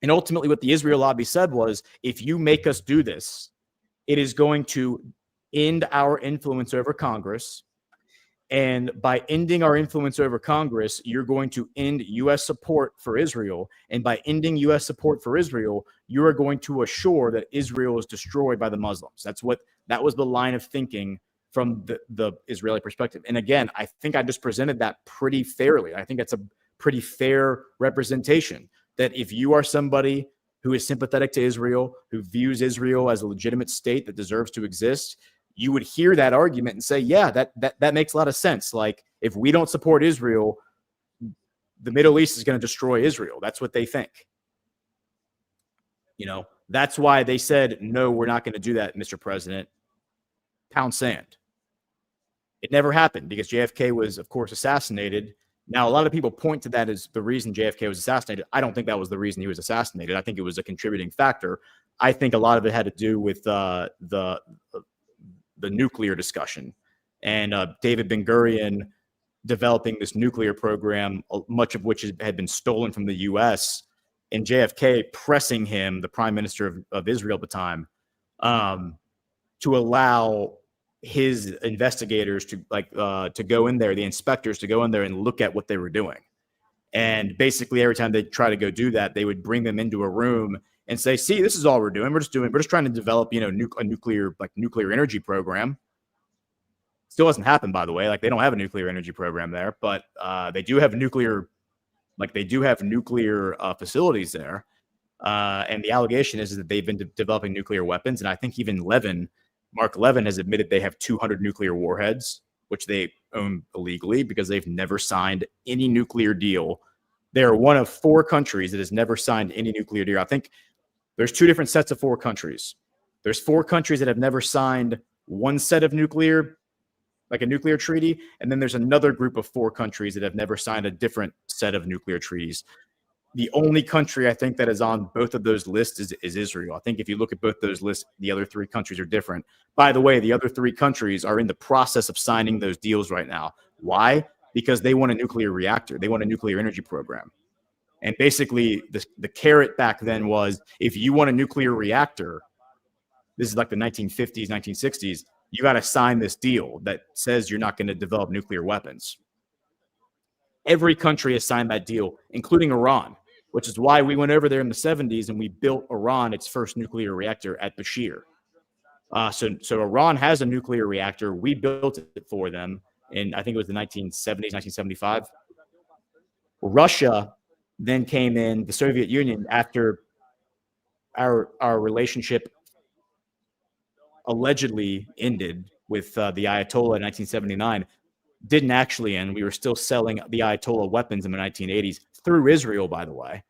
And ultimately what the Israel lobby said was, if you make us do this, it is going to end our influence over Congress. And by ending our influence over Congress, you're going to end U.S. support for Israel. And by ending U.S. support for Israel, you are going to assure that Israel is destroyed by the Muslims. That was the line of thinking from the Israeli perspective. And again, I think I just presented that pretty fairly. I think that's a pretty fair representation, that if you are somebody who is sympathetic to Israel, who views Israel as a legitimate state that deserves to exist, you would hear that argument and say, yeah, that makes a lot of sense. Like, if we don't support Israel, the Middle East is going to destroy Israel. That's what they think. You know, that's why they said, no, we're not going to do that, Mr. President. Pound sand. It never happened because JFK was, of course, assassinated. Now, a lot of people point to that as the reason JFK was assassinated. I don't think that was the reason he was assassinated. I think it was a contributing factor. I think a lot of it had to do with the nuclear discussion and David Ben-Gurion developing this nuclear program, much of which had been stolen from the U.S., and JFK pressing him, the prime minister of Israel at the time, to allow his investigators to go in there, the inspectors to go in there and look at what they were doing. And basically every time they try to go do that, they would bring them into a room and say, see, this is all we're doing. We're just trying to develop, you know, a nuclear energy program. Still hasn't happened, by the way. Like, they don't have a nuclear energy program there, but they do have nuclear facilities there. And the allegation is that they've been developing nuclear weapons. And I think even Mark Levin has admitted they have 200 nuclear warheads, which they own illegally because they've never signed any nuclear deal. They are one of 4 countries that has never signed any nuclear deal. I think there's 2 different sets of 4 countries. There's 4 countries that have never signed one set of nuclear, like a nuclear treaty. And then there's another group of 4 countries that have never signed a different set of nuclear treaties. The only country I think that is on both of those lists is Israel. I think if you look at both those lists, the other 3 countries are different. By the way, the other 3 countries are in the process of signing those deals right now. Why? Because they want a nuclear reactor. They want a nuclear energy program. And basically, the carrot back then was, if you want a nuclear reactor, this is like the 1950s, 1960s, you got to sign this deal that says you're not going to develop nuclear weapons. Every country has signed that deal, including Iran, which is why we went over there in the 70s and we built Iran its first nuclear reactor at Bashir. So Iran has a nuclear reactor. We built it for them in, I think it was the 1970s, 1975. Russia then came in, the Soviet Union, after our relationship allegedly ended with the Ayatollah in 1979. Didn't actually end. We were still selling the Ayatollah weapons in the 1980s through Israel, by the way.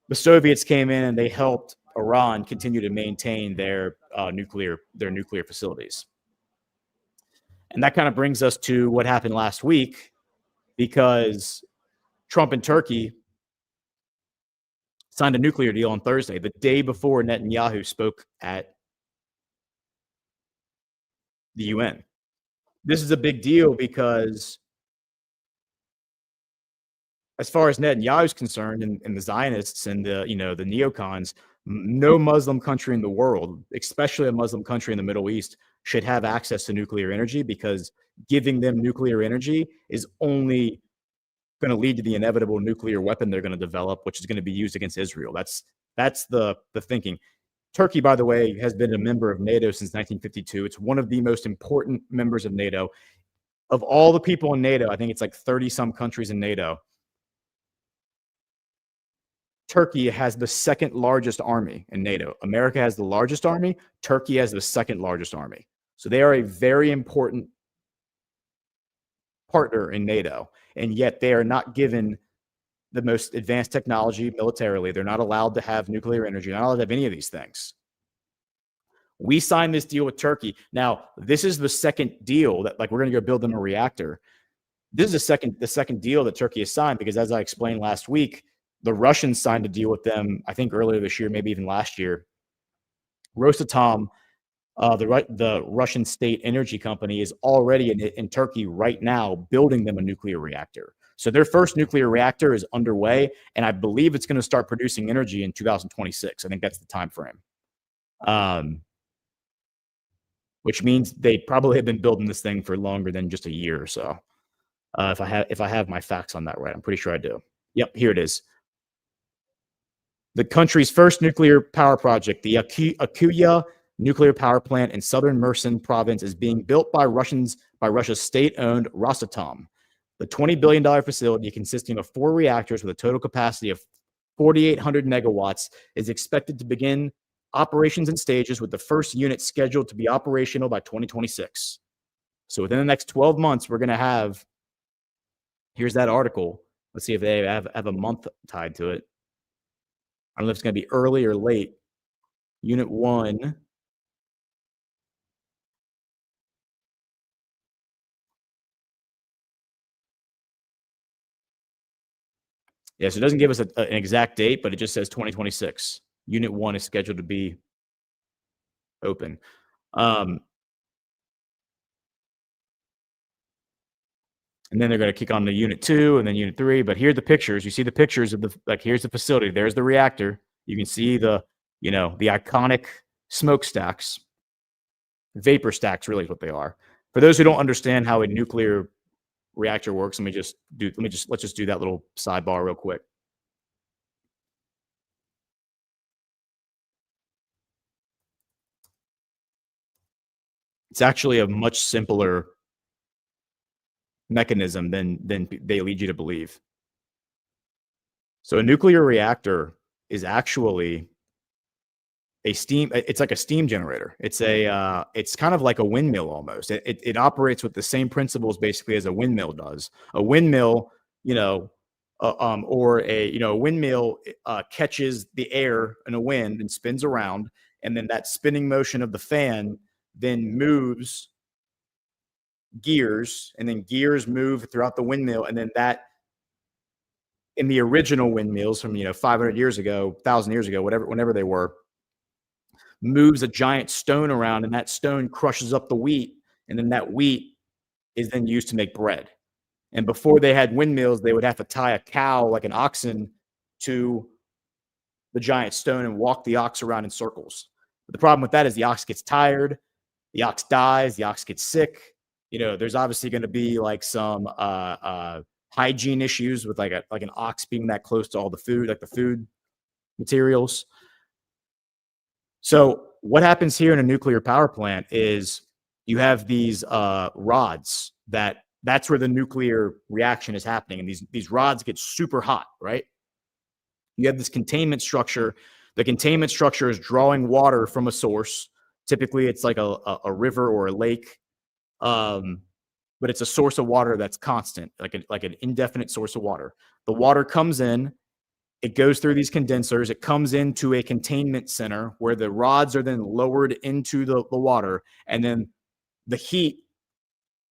The Soviets came in and they helped Iran continue to maintain their nuclear facilities. And that kind of brings us to what happened last week, because Trump and Turkey signed a nuclear deal on Thursday, the day before Netanyahu spoke at the UN. This is a big deal because, as far as Netanyahu is concerned, and the Zionists and the neocons, no Muslim country in the world, especially a Muslim country in the Middle East, should have access to nuclear energy, because giving them nuclear energy is only going to lead to the inevitable nuclear weapon they're going to develop, which is going to be used against Israel. That's the thinking. Turkey, by the way, has been a member of NATO since 1952. It's one of the most important members of NATO. Of all the people in NATO, I think it's like 30-some countries in NATO. Turkey has the second largest army in NATO. America has the largest army. Turkey has the second largest army. So they are a very important partner in NATO, and yet they are not given the most advanced technology militarily. They're not allowed to have nuclear energy. They're not allowed to have any of these things. We signed this deal with Turkey. Now, this is the second deal that, like, we're going to go build them a reactor. This is the second deal that Turkey has signed, because, as I explained last week, the Russians signed a deal with them, I think earlier this year, maybe even last year. Rosatom, the Russian state energy company, is already in Turkey right now building them a nuclear reactor. So their first nuclear reactor is underway, and I believe it's going to start producing energy in 2026. I think that's the time frame. which means they probably have been building this thing for longer than just a year or so. If I have my facts on that right, I'm pretty sure I do. Yep, here it is. The country's first nuclear power project, the Akuya nuclear power plant in southern Mersin province, is being built by Russia's state-owned Rosatom. The $20 billion facility, consisting of 4 reactors with a total capacity of 4,800 megawatts, is expected to begin operations in stages, with the first unit scheduled to be operational by 2026. So within the next 12 months, we're going to have, here's that article. Let's see if they have a month tied to it. I don't know if it's going to be early or late. Unit 1. Yeah, so it doesn't give us an exact date, but it just says 2026. Unit 1 is scheduled to be open. And then they're going to kick on to Unit 2 and then Unit 3. But here are the pictures. You see the pictures of here's the facility. There's the reactor. You can see the iconic smokestacks. Vapor stacks, really, is what they are. For those who don't understand how a nuclear reactor works, let's just do that little sidebar real quick. It's actually a much simpler mechanism than they lead you to believe. So a nuclear reactor is actually it's like a steam generator. It's kind of like a windmill almost. It operates with the same principles basically as a windmill does. A windmill, or a windmill catches the air in a wind and spins around, and then that spinning motion of the fan then moves gears, and then gears move throughout the windmill, and then that, in the original windmills from 500 years ago, 1,000 years ago, whenever they were, moves a giant stone around, and that stone crushes up the wheat, and then that wheat is then used to make bread. And before they had windmills, they would have to tie a cow, like an oxen, to the giant stone and walk the ox around in circles. But the problem with that is the ox gets tired, the ox dies, the ox gets sick. There's obviously going to be like some hygiene issues with like an ox being that close to all the food, like the food materials. So what happens here in a nuclear power plant is you have these rods that's where the nuclear reaction is happening. And these rods get super hot, right? You have this containment structure. The containment structure is drawing water from a source. Typically, it's like a river or a lake. But it's a source of water that's constant, like an indefinite source of water. The water comes in, it goes through these condensers, it comes into a containment center where the rods are then lowered into the water, and then the heat,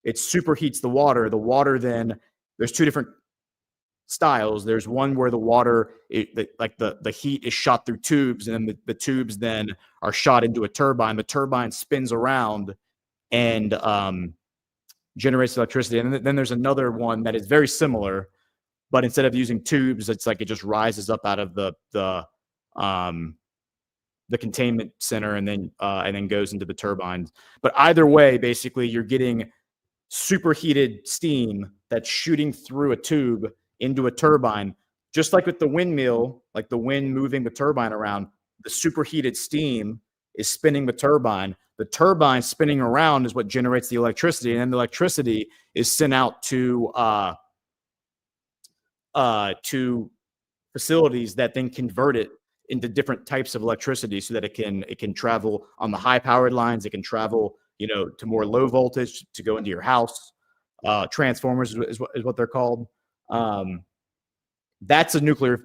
it superheats the water. The water then, there's 2 different styles. There's one where the water, the heat is shot through tubes, and then the tubes then are shot into a turbine. The turbine spins around and generates electricity. And then there's another one that is very similar, but instead of using tubes, it's like it just rises up out of the containment center and then goes into the turbines. But either way, basically, you're getting superheated steam that's shooting through a tube into a turbine, just like with the windmill, like the wind moving the turbine around. The superheated steam is spinning the turbine. The turbine spinning around is what generates the electricity, and then the electricity is sent out to facilities that then convert it into different types of electricity so that it can travel on the high powered lines. It can travel, to more low voltage to go into your house. Transformers is what they're called. That's a nuclear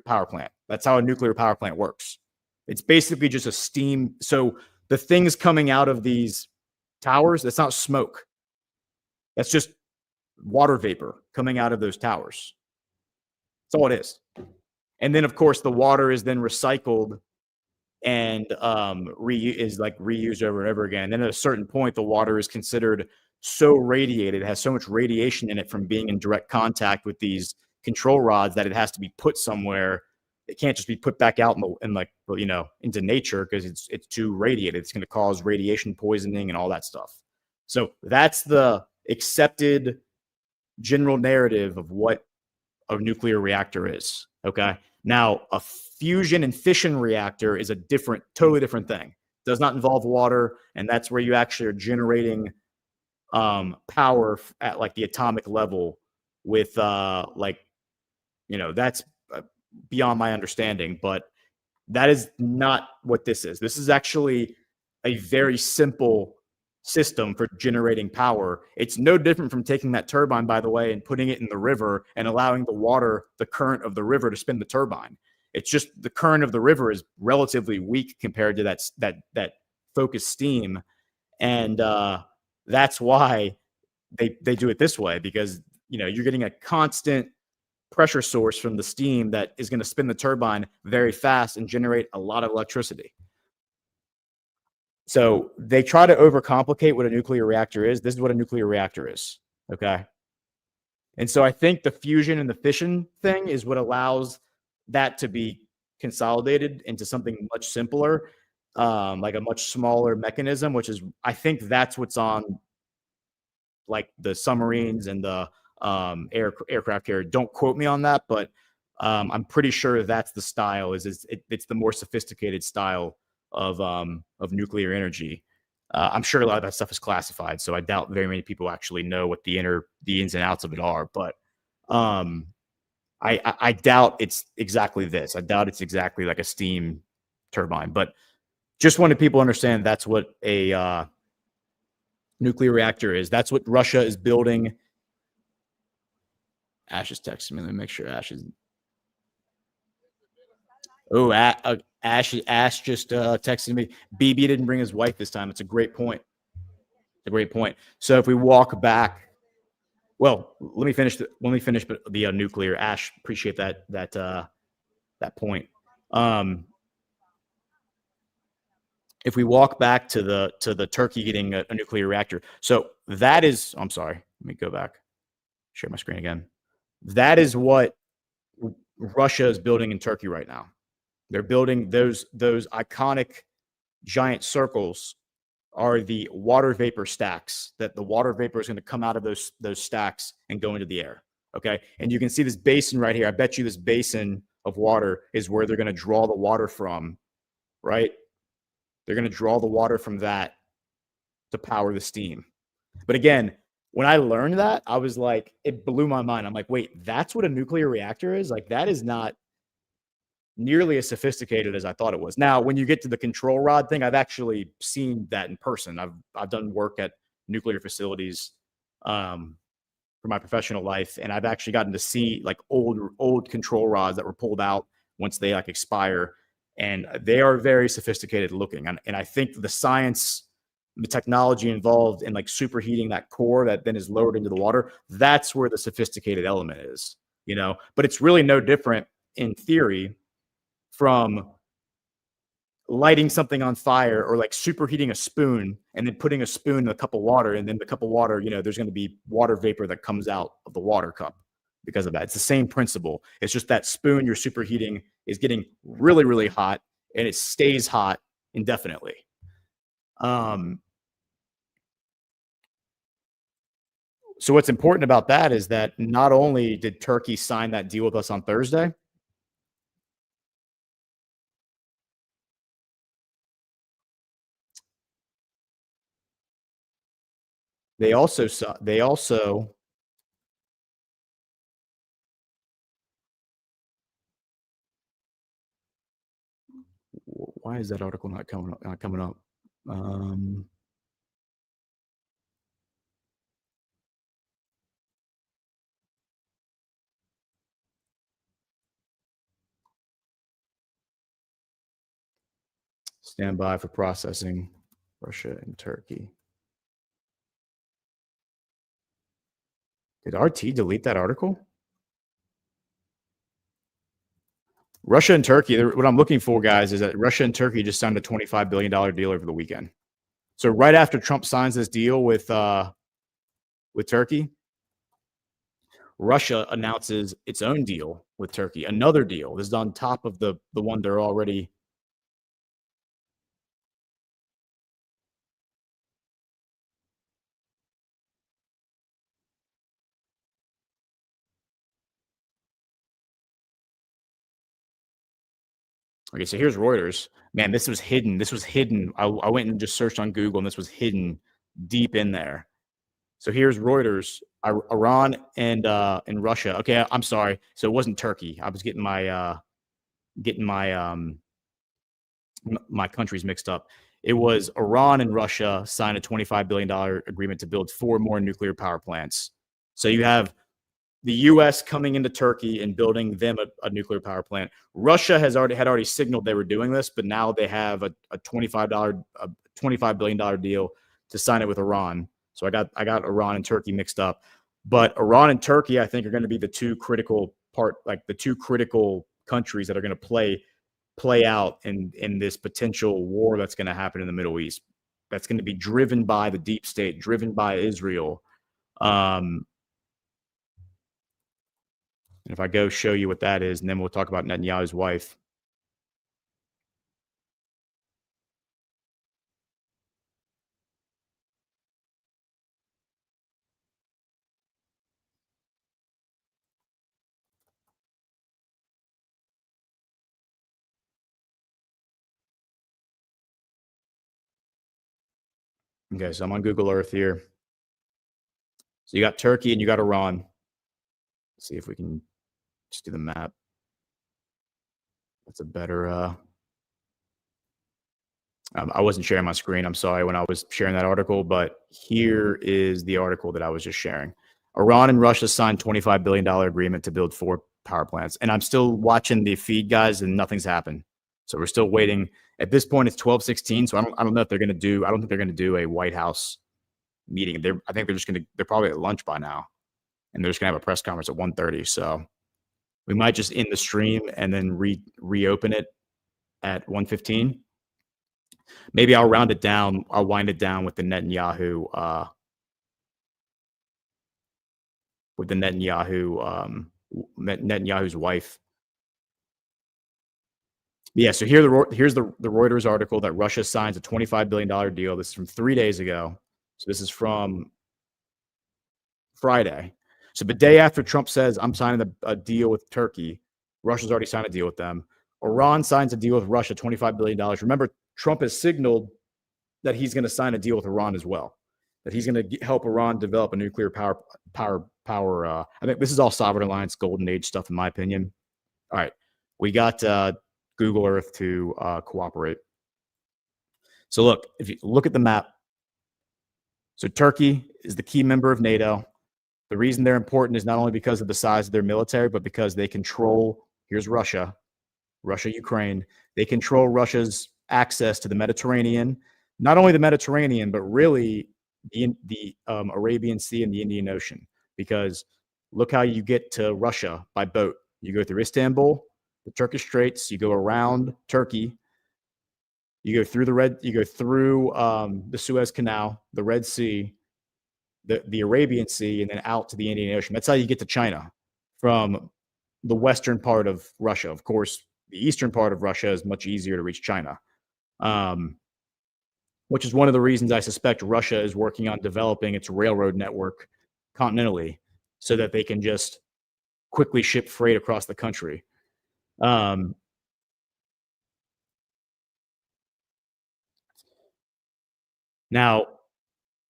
power plant. That's how a nuclear power plant works. It's basically just a steam. So the things coming out of these towers, that's not smoke. That's just water vapor coming out of those towers. That's all it is. And then, of course, the water is then recycled and reused over and over again. And then at a certain point, the water is considered so radiated, it has so much radiation in it from being in direct contact with these control rods that it has to be put somewhere it can't just be put back out into nature because it's too radiated. It's going to cause radiation poisoning and all that stuff. So that's the accepted general narrative of what a nuclear reactor is. Okay. Now, a fusion and fission reactor is a totally different thing. It does not involve water, and that's where you actually are generating power at like the atomic level with that's beyond my understanding, but that is not what this is. This is actually a very simple system for generating power. It's no different from taking that turbine, by the way, and putting it in the river and allowing the current of the river to spin the turbine. It's just the current of the river is relatively weak compared to that focused steam. And that's why they do it this way, because you're getting a constant pressure source from the steam that is going to spin the turbine very fast and generate a lot of electricity. So they try to overcomplicate what a nuclear reactor is. This is what a nuclear reactor is. Okay. And so I think the fusion and the fission thing is what allows that to be consolidated into something much simpler, like a much smaller mechanism, which is, I think that's what's on like the submarines and the aircraft carrier. Don't quote me on that, but I'm pretty sure that's the style. It's the more sophisticated style of nuclear energy. I'm sure a lot of that stuff is classified, so I doubt very many people actually know what the ins and outs of it are. But I doubt it's exactly this. I doubt it's exactly like a steam turbine. But just wanted people to understand that's what a nuclear reactor is. That's what Russia is building. Ash is texting me. Let me make sure Ash is. Oh, Ash just texted me. BB didn't bring his wife this time. It's a great point. It's a great point. So if we walk back, well, let me finish the nuclear. Ash, appreciate that point. If we walk back to the Turkey getting a nuclear reactor, so that is. I'm sorry. Let me go back. Share my screen again. That is what Russia is building in Turkey right now. They're building those iconic giant circles are the water vapor stacks, that the water vapor is going to come out of those stacks and go into the air. Okay. And you can see this basin right here. I bet you this basin of water is where they're going to draw the water from, right? They're going to draw the water from that to power the steam. But again, when I learned that, I was like, it blew my mind. I'm like, wait, that's what a nuclear reactor is? Like, that is not nearly as sophisticated as I thought it was. Now, when you get to the control rod thing, I've actually seen that in person. I've done work at nuclear facilities for my professional life, and I've actually gotten to see like old control rods that were pulled out once they like expire, and they are very sophisticated looking. And I think the science, the technology involved in like superheating that core that then is lowered into the water, that's where the sophisticated element is, but it's really no different in theory from lighting something on fire or like superheating a spoon and then putting a spoon in a cup of water, and then the cup of water, there's going to be water vapor that comes out of the water cup because of that. It's the same principle. It's just that spoon you're superheating is getting really, really hot, and it stays hot indefinitely. So what's important about that is that not only did Turkey sign that deal with us on Thursday, they also why is that article not coming up? Stand by for processing. Russia and Turkey. Did RT delete that article? Russia and Turkey, what I'm looking for, guys, is that Russia and Turkey just signed a $25 billion deal over the weekend. So right after Trump signs this deal with Turkey, Russia announces its own deal with Turkey. Another deal. This is on top of the one they're already. Okay, so here's Reuters. Man, this was hidden. This was hidden. I went and just searched on Google, and this was hidden deep in there. So here's Reuters. Iran and Russia. Okay, I'm sorry. So it wasn't Turkey. I was getting my my countries mixed up. It was Iran and Russia signed a $25 billion agreement to build 4 more nuclear power plants. So you have the U.S. coming into Turkey and building them a nuclear power plant. Russia had already signaled they were doing this, but now they have a $25 billion deal to sign it with Iran. So I got Iran and Turkey mixed up. But Iran and Turkey, I think, are going to be the two critical countries that are going to play out in this potential war that's going to happen in the Middle East. That's going to be driven by the deep state, driven by Israel. If I go show you what that is, and then we'll talk about Netanyahu's wife. Okay, so I'm on Google Earth here. So you got Turkey and you got Iran. Let's see if we can just do the map. That's a better. I wasn't sharing my screen. I'm sorry when I was sharing that article, but here is the article that I was just sharing. Iran and Russia signed $25 billion agreement to build 4 power plants. And I'm still watching the feed, guys, and nothing's happened. So we're still waiting. At this point, it's 12:16. So I don't know if they're going to do. I don't think they're going to do a White House meeting. I think they're probably at lunch by now, and they're just going to have a press conference at 1:30. So we might just end the stream and then reopen it at 1:15. Maybe I'll round it down. I'll wind it down with the Netanyahu's wife. Yeah, so here's the Reuters article that Russia signs a $25 billion deal. This is from 3 days ago. So this is from Friday. So the day after Trump says, I'm signing a deal with Turkey, Russia's already signed a deal with them. Iran signs a deal with Russia, $25 billion. Remember, Trump has signaled that he's going to sign a deal with Iran as well, that he's going to help Iran develop a nuclear power. I think this is all Sovereign Alliance Golden Age stuff, in my opinion. All right, we got Google Earth to cooperate. So look, if you look at the map, so Turkey is the key member of NATO. The reason they're important is not only because of the size of their military, but because they control, here's Russia, Ukraine. They control Russia's access to the Mediterranean, not only the Mediterranean, but really the Arabian Sea and the Indian Ocean. Because look how you get to Russia by boat. You go through Istanbul, the Turkish Straits, you go around Turkey, you go through the Suez Canal, the Red Sea, the Arabian Sea, and then out to the Indian Ocean. That's how you get to China from the western part of Russia. Of course, the eastern part of Russia is much easier to reach China, which is one of the reasons I suspect Russia is working on developing its railroad network continentally so that they can just quickly ship freight across the country. Now,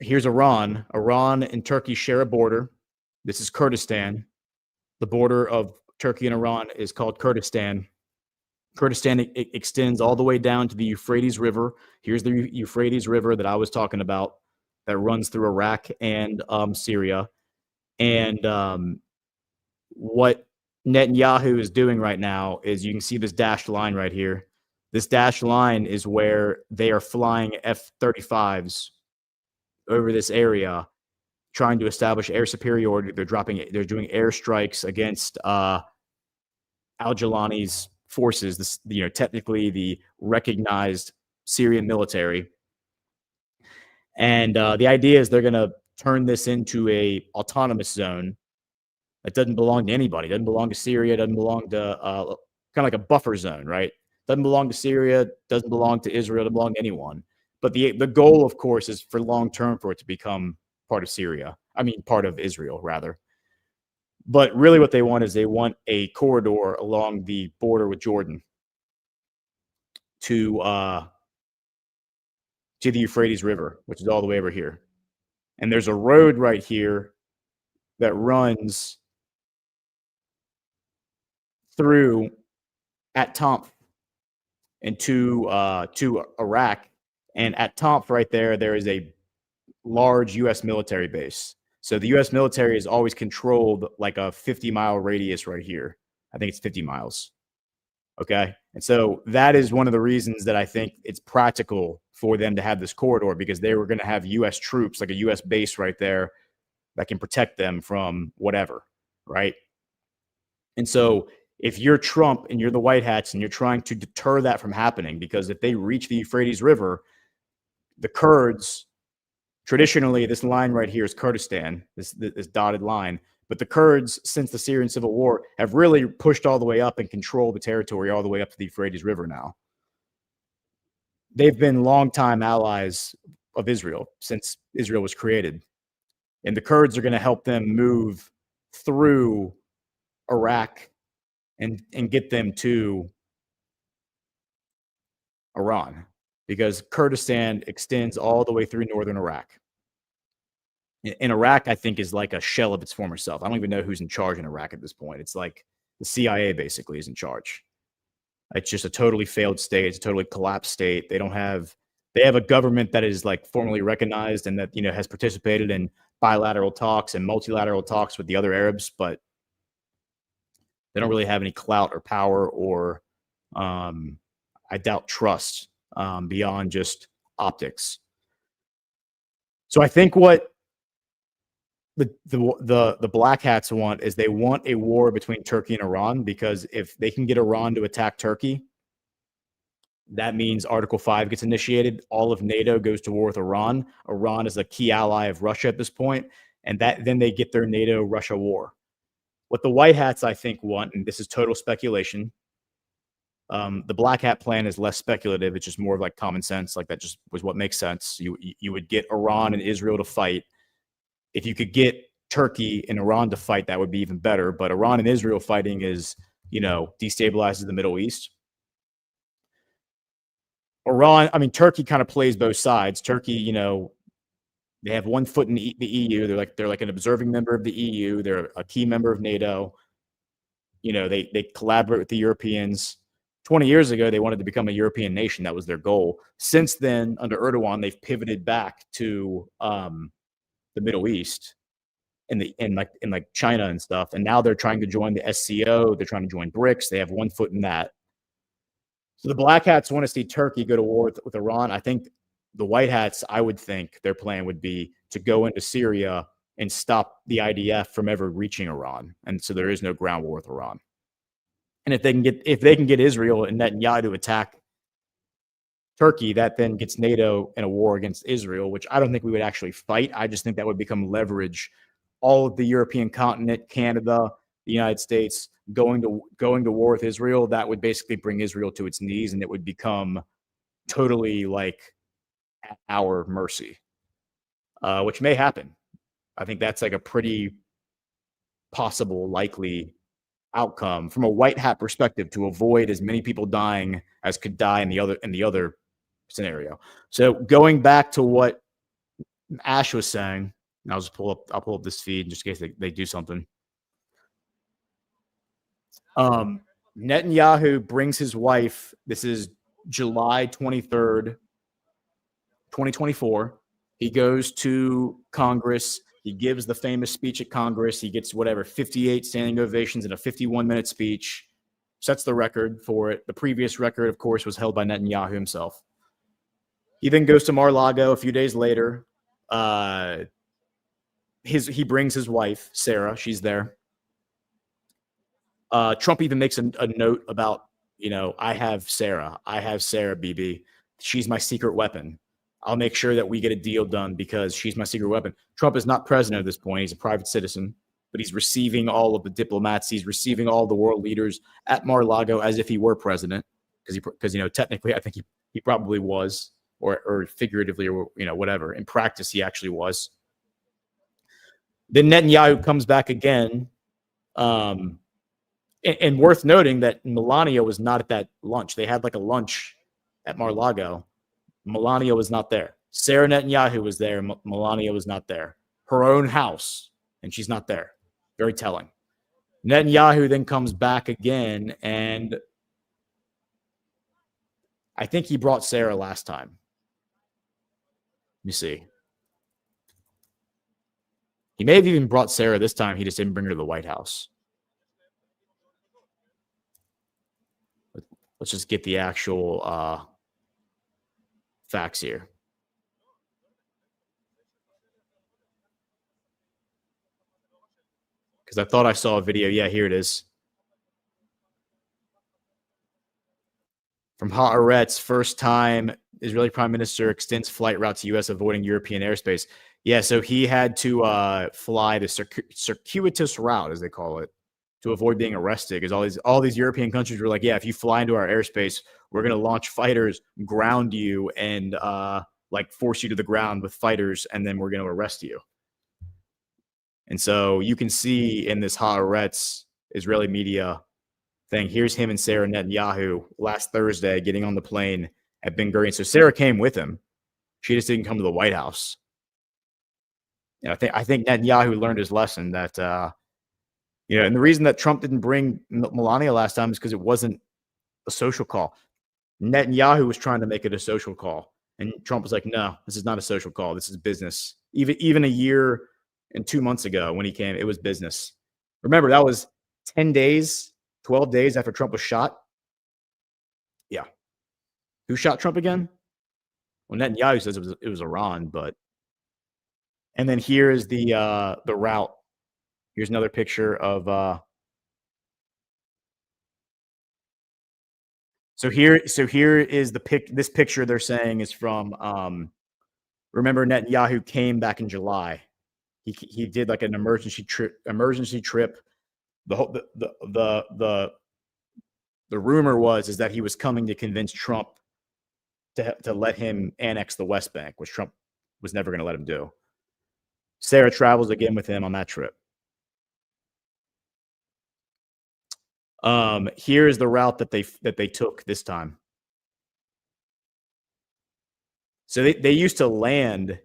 here's Iran. Iran and Turkey share a border. This is Kurdistan. The border of Turkey and Iran is called Kurdistan. Kurdistan extends all the way down to the Euphrates River. Here's the Euphrates River that I was talking about that runs through Iraq and Syria. And what Netanyahu is doing right now is, you can see this dashed line right here. This dashed line is where they are flying F-35s over this area, trying to establish air superiority. They're doing airstrikes against al-Jilani's forces, this, technically the recognized Syrian military. And the idea is they're going to turn this into a autonomous zone That doesn't belong to anybody. Doesn't belong to Syria. Doesn't belong to kind of like a buffer zone, right? Doesn't belong to Syria. Doesn't belong to Israel. Doesn't belong to anyone. But the goal, of course, is for long term for it to become part of Syria. I mean, part of Israel, rather. But really, what they want is they want a corridor along the border with Jordan to the Euphrates River, which is all the way over here. And there's a road right here that runs through at Tomp and to Iraq. And at Tomp right there is a large U.S. military base. So the U.S. military has always controlled like a 50-mile radius right here. I think it's 50 miles. Okay. And so that is one of the reasons that I think it's practical for them to have this corridor, because they were going to have U.S. troops, like a U.S. base right there that can protect them from whatever. Right. And so if you're Trump and you're the White Hats and you're trying to deter that from happening, because if they reach the Euphrates River, the Kurds, traditionally, this line right here is Kurdistan, this dotted line. But the Kurds, since the Syrian civil war, have really pushed all the way up and control the territory all the way up to the Euphrates River now. They've been longtime allies of Israel since Israel was created. And the Kurds are going to help them move through Iraq and get them to Iran, because Kurdistan extends all the way through northern Iraq. In Iraq, I think, is like a shell of its former self. I don't even know who's in charge in Iraq at this point. It's like the CIA basically is in charge. It's just a totally failed state. It's a totally collapsed state. They have a government that is like formally recognized and that, has participated in bilateral talks and multilateral talks with the other Arabs, but they don't really have any clout or power or, I doubt, trust beyond just optics. So I think what the Black Hats want is they want a war between Turkey and Iran, because if they can get Iran to attack Turkey, that means Article 5 gets initiated. All of NATO goes to war with Iran. Iran is a key ally of Russia at this point, and then they get their NATO-Russia war. What the White Hats, I think, want, and this is total speculation, the Black Hat plan is less speculative. It's just more of like common sense. Like that just was what makes sense. You would get Iran and Israel to fight. If you could get Turkey and Iran to fight, that would be even better. But Iran and Israel fighting is, destabilizes the Middle East. Turkey kind of plays both sides. Turkey, they have one foot in the EU. They're like an observing member of the EU. They're a key member of NATO. They collaborate with the Europeans. 20 years ago, they wanted to become a European nation. That was their goal. Since then, under Erdogan, they've pivoted back to the Middle East in China and stuff. And now they're trying to join the SCO. They're trying to join BRICS. They have one foot in that. So the Black Hats want to see Turkey go to war with Iran. I think the White Hats, I would think their plan would be to go into Syria and stop the IDF from ever reaching Iran. And so there is no ground war with Iran. And if they can get Israel and Netanyahu to attack Turkey, that then gets NATO in a war against Israel, which I don't think we would actually fight. I just think that would become leverage. All of the European continent, Canada, the United States going to war with Israel, that would basically bring Israel to its knees, and it would become totally like at our mercy, which may happen. I think that's like a pretty possible, likely outcome from a White Hat perspective to avoid as many people dying as could die in the other scenario. So going back to what Ash was saying, and I'll pull up this feed just in case they do something. Netanyahu brings his wife. This is July 23rd, 2024. He goes to Congress. He gives the famous speech at Congress. He gets 58 standing ovations in a 51-minute speech. Sets the record for it. The previous record, of course, was held by Netanyahu himself. He then goes to Mar-a-Lago a few days later. He brings his wife, Sarah. She's there. Trump even makes a note about, I have Sarah, BB. She's my secret weapon. I'll make sure that we get a deal done because she's my secret weapon. Trump is not president at this point. He's a private citizen. but he's receiving all of the diplomats. He's receiving all the world leaders at Mar-a-Lago as if he were president, because technically I think he probably was, or figuratively, or whatever. In practice, he actually was. Then Netanyahu comes back again, and worth noting that Melania was not at that lunch. They had like a lunch at Mar-a-Lago. Melania was not there. Sarah Netanyahu was there. Melania was not there. Her own house, and she's not there. Very telling. Netanyahu then comes back again, and I think he brought Sarah last time. Let me see. He may have even brought Sarah this time. He just didn't bring her to the White House. Let's just get the actual facts here. Because I thought I saw a video. Yeah, here it is. From Haaretz, first time Israeli Prime Minister extends flight route to U.S. avoiding European airspace. Yeah, so he had to fly the circuitous route, as they call it, to avoid being arrested. Because all these European countries were like, yeah, if you fly into our airspace, we're going to launch fighters, ground you, and force you to the ground with fighters, and then we're going to arrest you. And so you can see in this Haaretz Israeli media thing, here's him and Sarah Netanyahu last Thursday getting on the plane at Ben Gurion. So Sarah came with him. She just didn't come to the White House. And I think Netanyahu learned his lesson that, and the reason that Trump didn't bring Melania last time is because it wasn't a social call. Netanyahu was trying to make it a social call. And Trump was like, no, this is not a social call. This is business. Even a year and 2 months ago when he came, it was business. Remember, that was 10 days, 12 days after Trump was shot. Yeah. Who shot Trump again? Well, Netanyahu says it was Iran, but. And then here is the route. Here's another picture of. So here is this picture they're saying is from. Remember, Netanyahu came back in July. He did like an emergency trip. The rumor is that he was coming to convince Trump to let him annex the West Bank, which Trump was never going to let him do. Sarah travels again with him on that trip. Here is the route that they took this time. So they used to land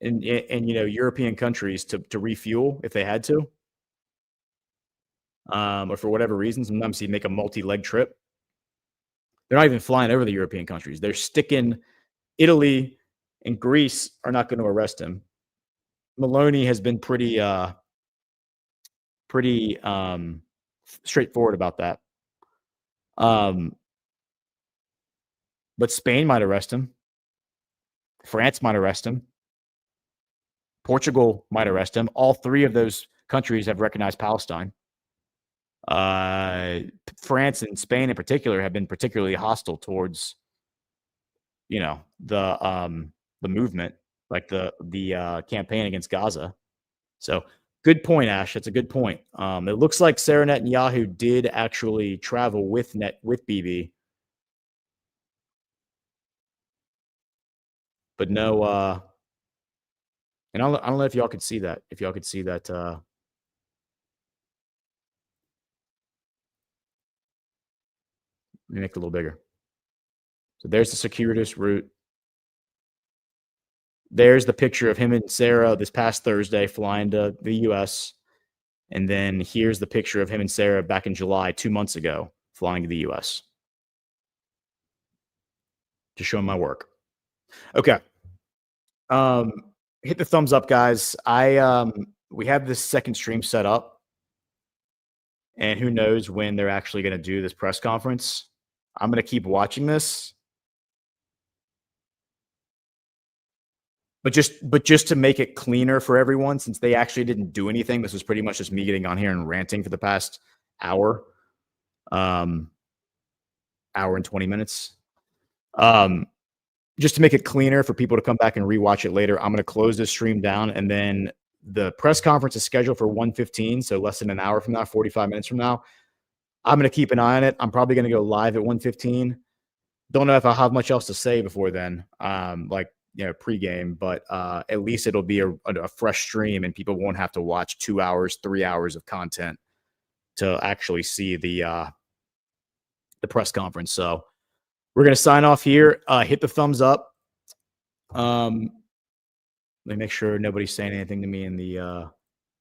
in European countries to refuel if they had to, or for whatever reason. Sometimes you make a multi-leg trip. They're not even flying over the European countries. They're sticking. Italy and Greece are not going to arrest him. Maloney has been pretty straightforward about that. But Spain might arrest him. France might arrest him. Portugal might arrest him. All three of those countries have recognized Palestine. France and Spain in particular have been particularly hostile towards, the movement, like the campaign against Gaza. So good point, Ash. That's a good point. It looks like Sarah Netanyahu did actually travel with Bibi, but no. And I don't know if y'all could see that. If y'all could see that. Let me make it a little bigger. So there's the circuitous route. There's the picture of him and Sarah this past Thursday flying to the U.S. And then here's the picture of him and Sarah back in July, 2 months ago, flying to the U.S. Just showing my work. Okay. Hit the thumbs up, guys. We have this second stream set up, and who knows when they're actually going to do this press conference. I'm going to keep watching this. But just to make it cleaner for everyone, since they actually didn't do anything, this was pretty much just me getting on here and ranting for the past hour and 20 minutes. Just to make it cleaner for people to come back and rewatch it later, I'm going to close this stream down, and then The press conference is scheduled for 1:15, so less than an hour from now, 45 minutes from now. I'm going to keep an eye on it. I'm probably going to go live at 1:15. Don't know if I'll have much else to say before then, pregame, but at least it'll be a fresh stream and people won't have to watch 2 hours, 3 hours of content to actually see the press conference. So we're going to sign off here. Hit the thumbs up. Let me make sure nobody's saying anything to me in the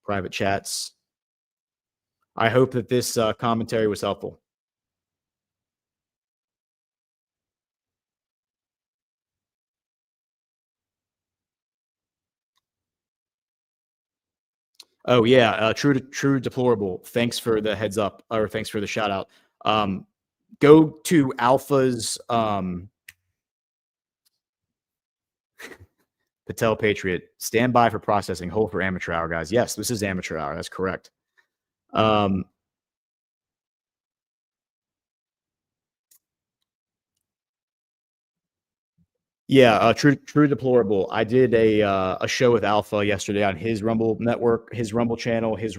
private chats. I hope that this commentary was helpful. Oh yeah, true deplorable. Thanks for the heads up, or thanks for the shout out. Go to Alpha's Patel Patriot. Stand by for processing. Hold for amateur hour, guys. Yes, this is amateur hour. That's correct. Yeah, true deplorable. I did a show with Alpha yesterday on his Rumble network, his Rumble channel, his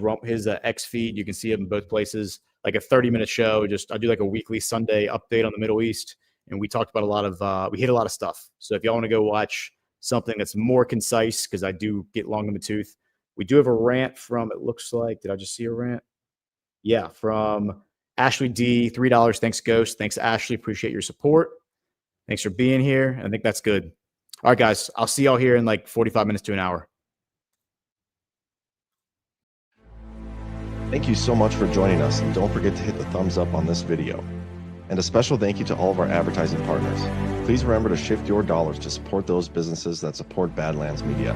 X feed. You can see it in both places. Like a 30-minute show. I do like a weekly Sunday update on the Middle East, and we talked about we hit a lot of stuff. So if y'all want to go watch something that's more concise, because I do get long in the tooth, we do have a rant from. It looks like, did I just see a rant? Yeah, from Ashley D. $3. Thanks, Ghost. Thanks, Ashley. Appreciate your support. Thanks for being here. I think that's good. All right, guys. I'll see y'all here in like 45 minutes to an hour. Thank you so much for joining us, and don't forget to hit the thumbs up on this video. And a special thank you to all of our advertising partners. Please remember to shift your dollars to support those businesses that support Badlands Media.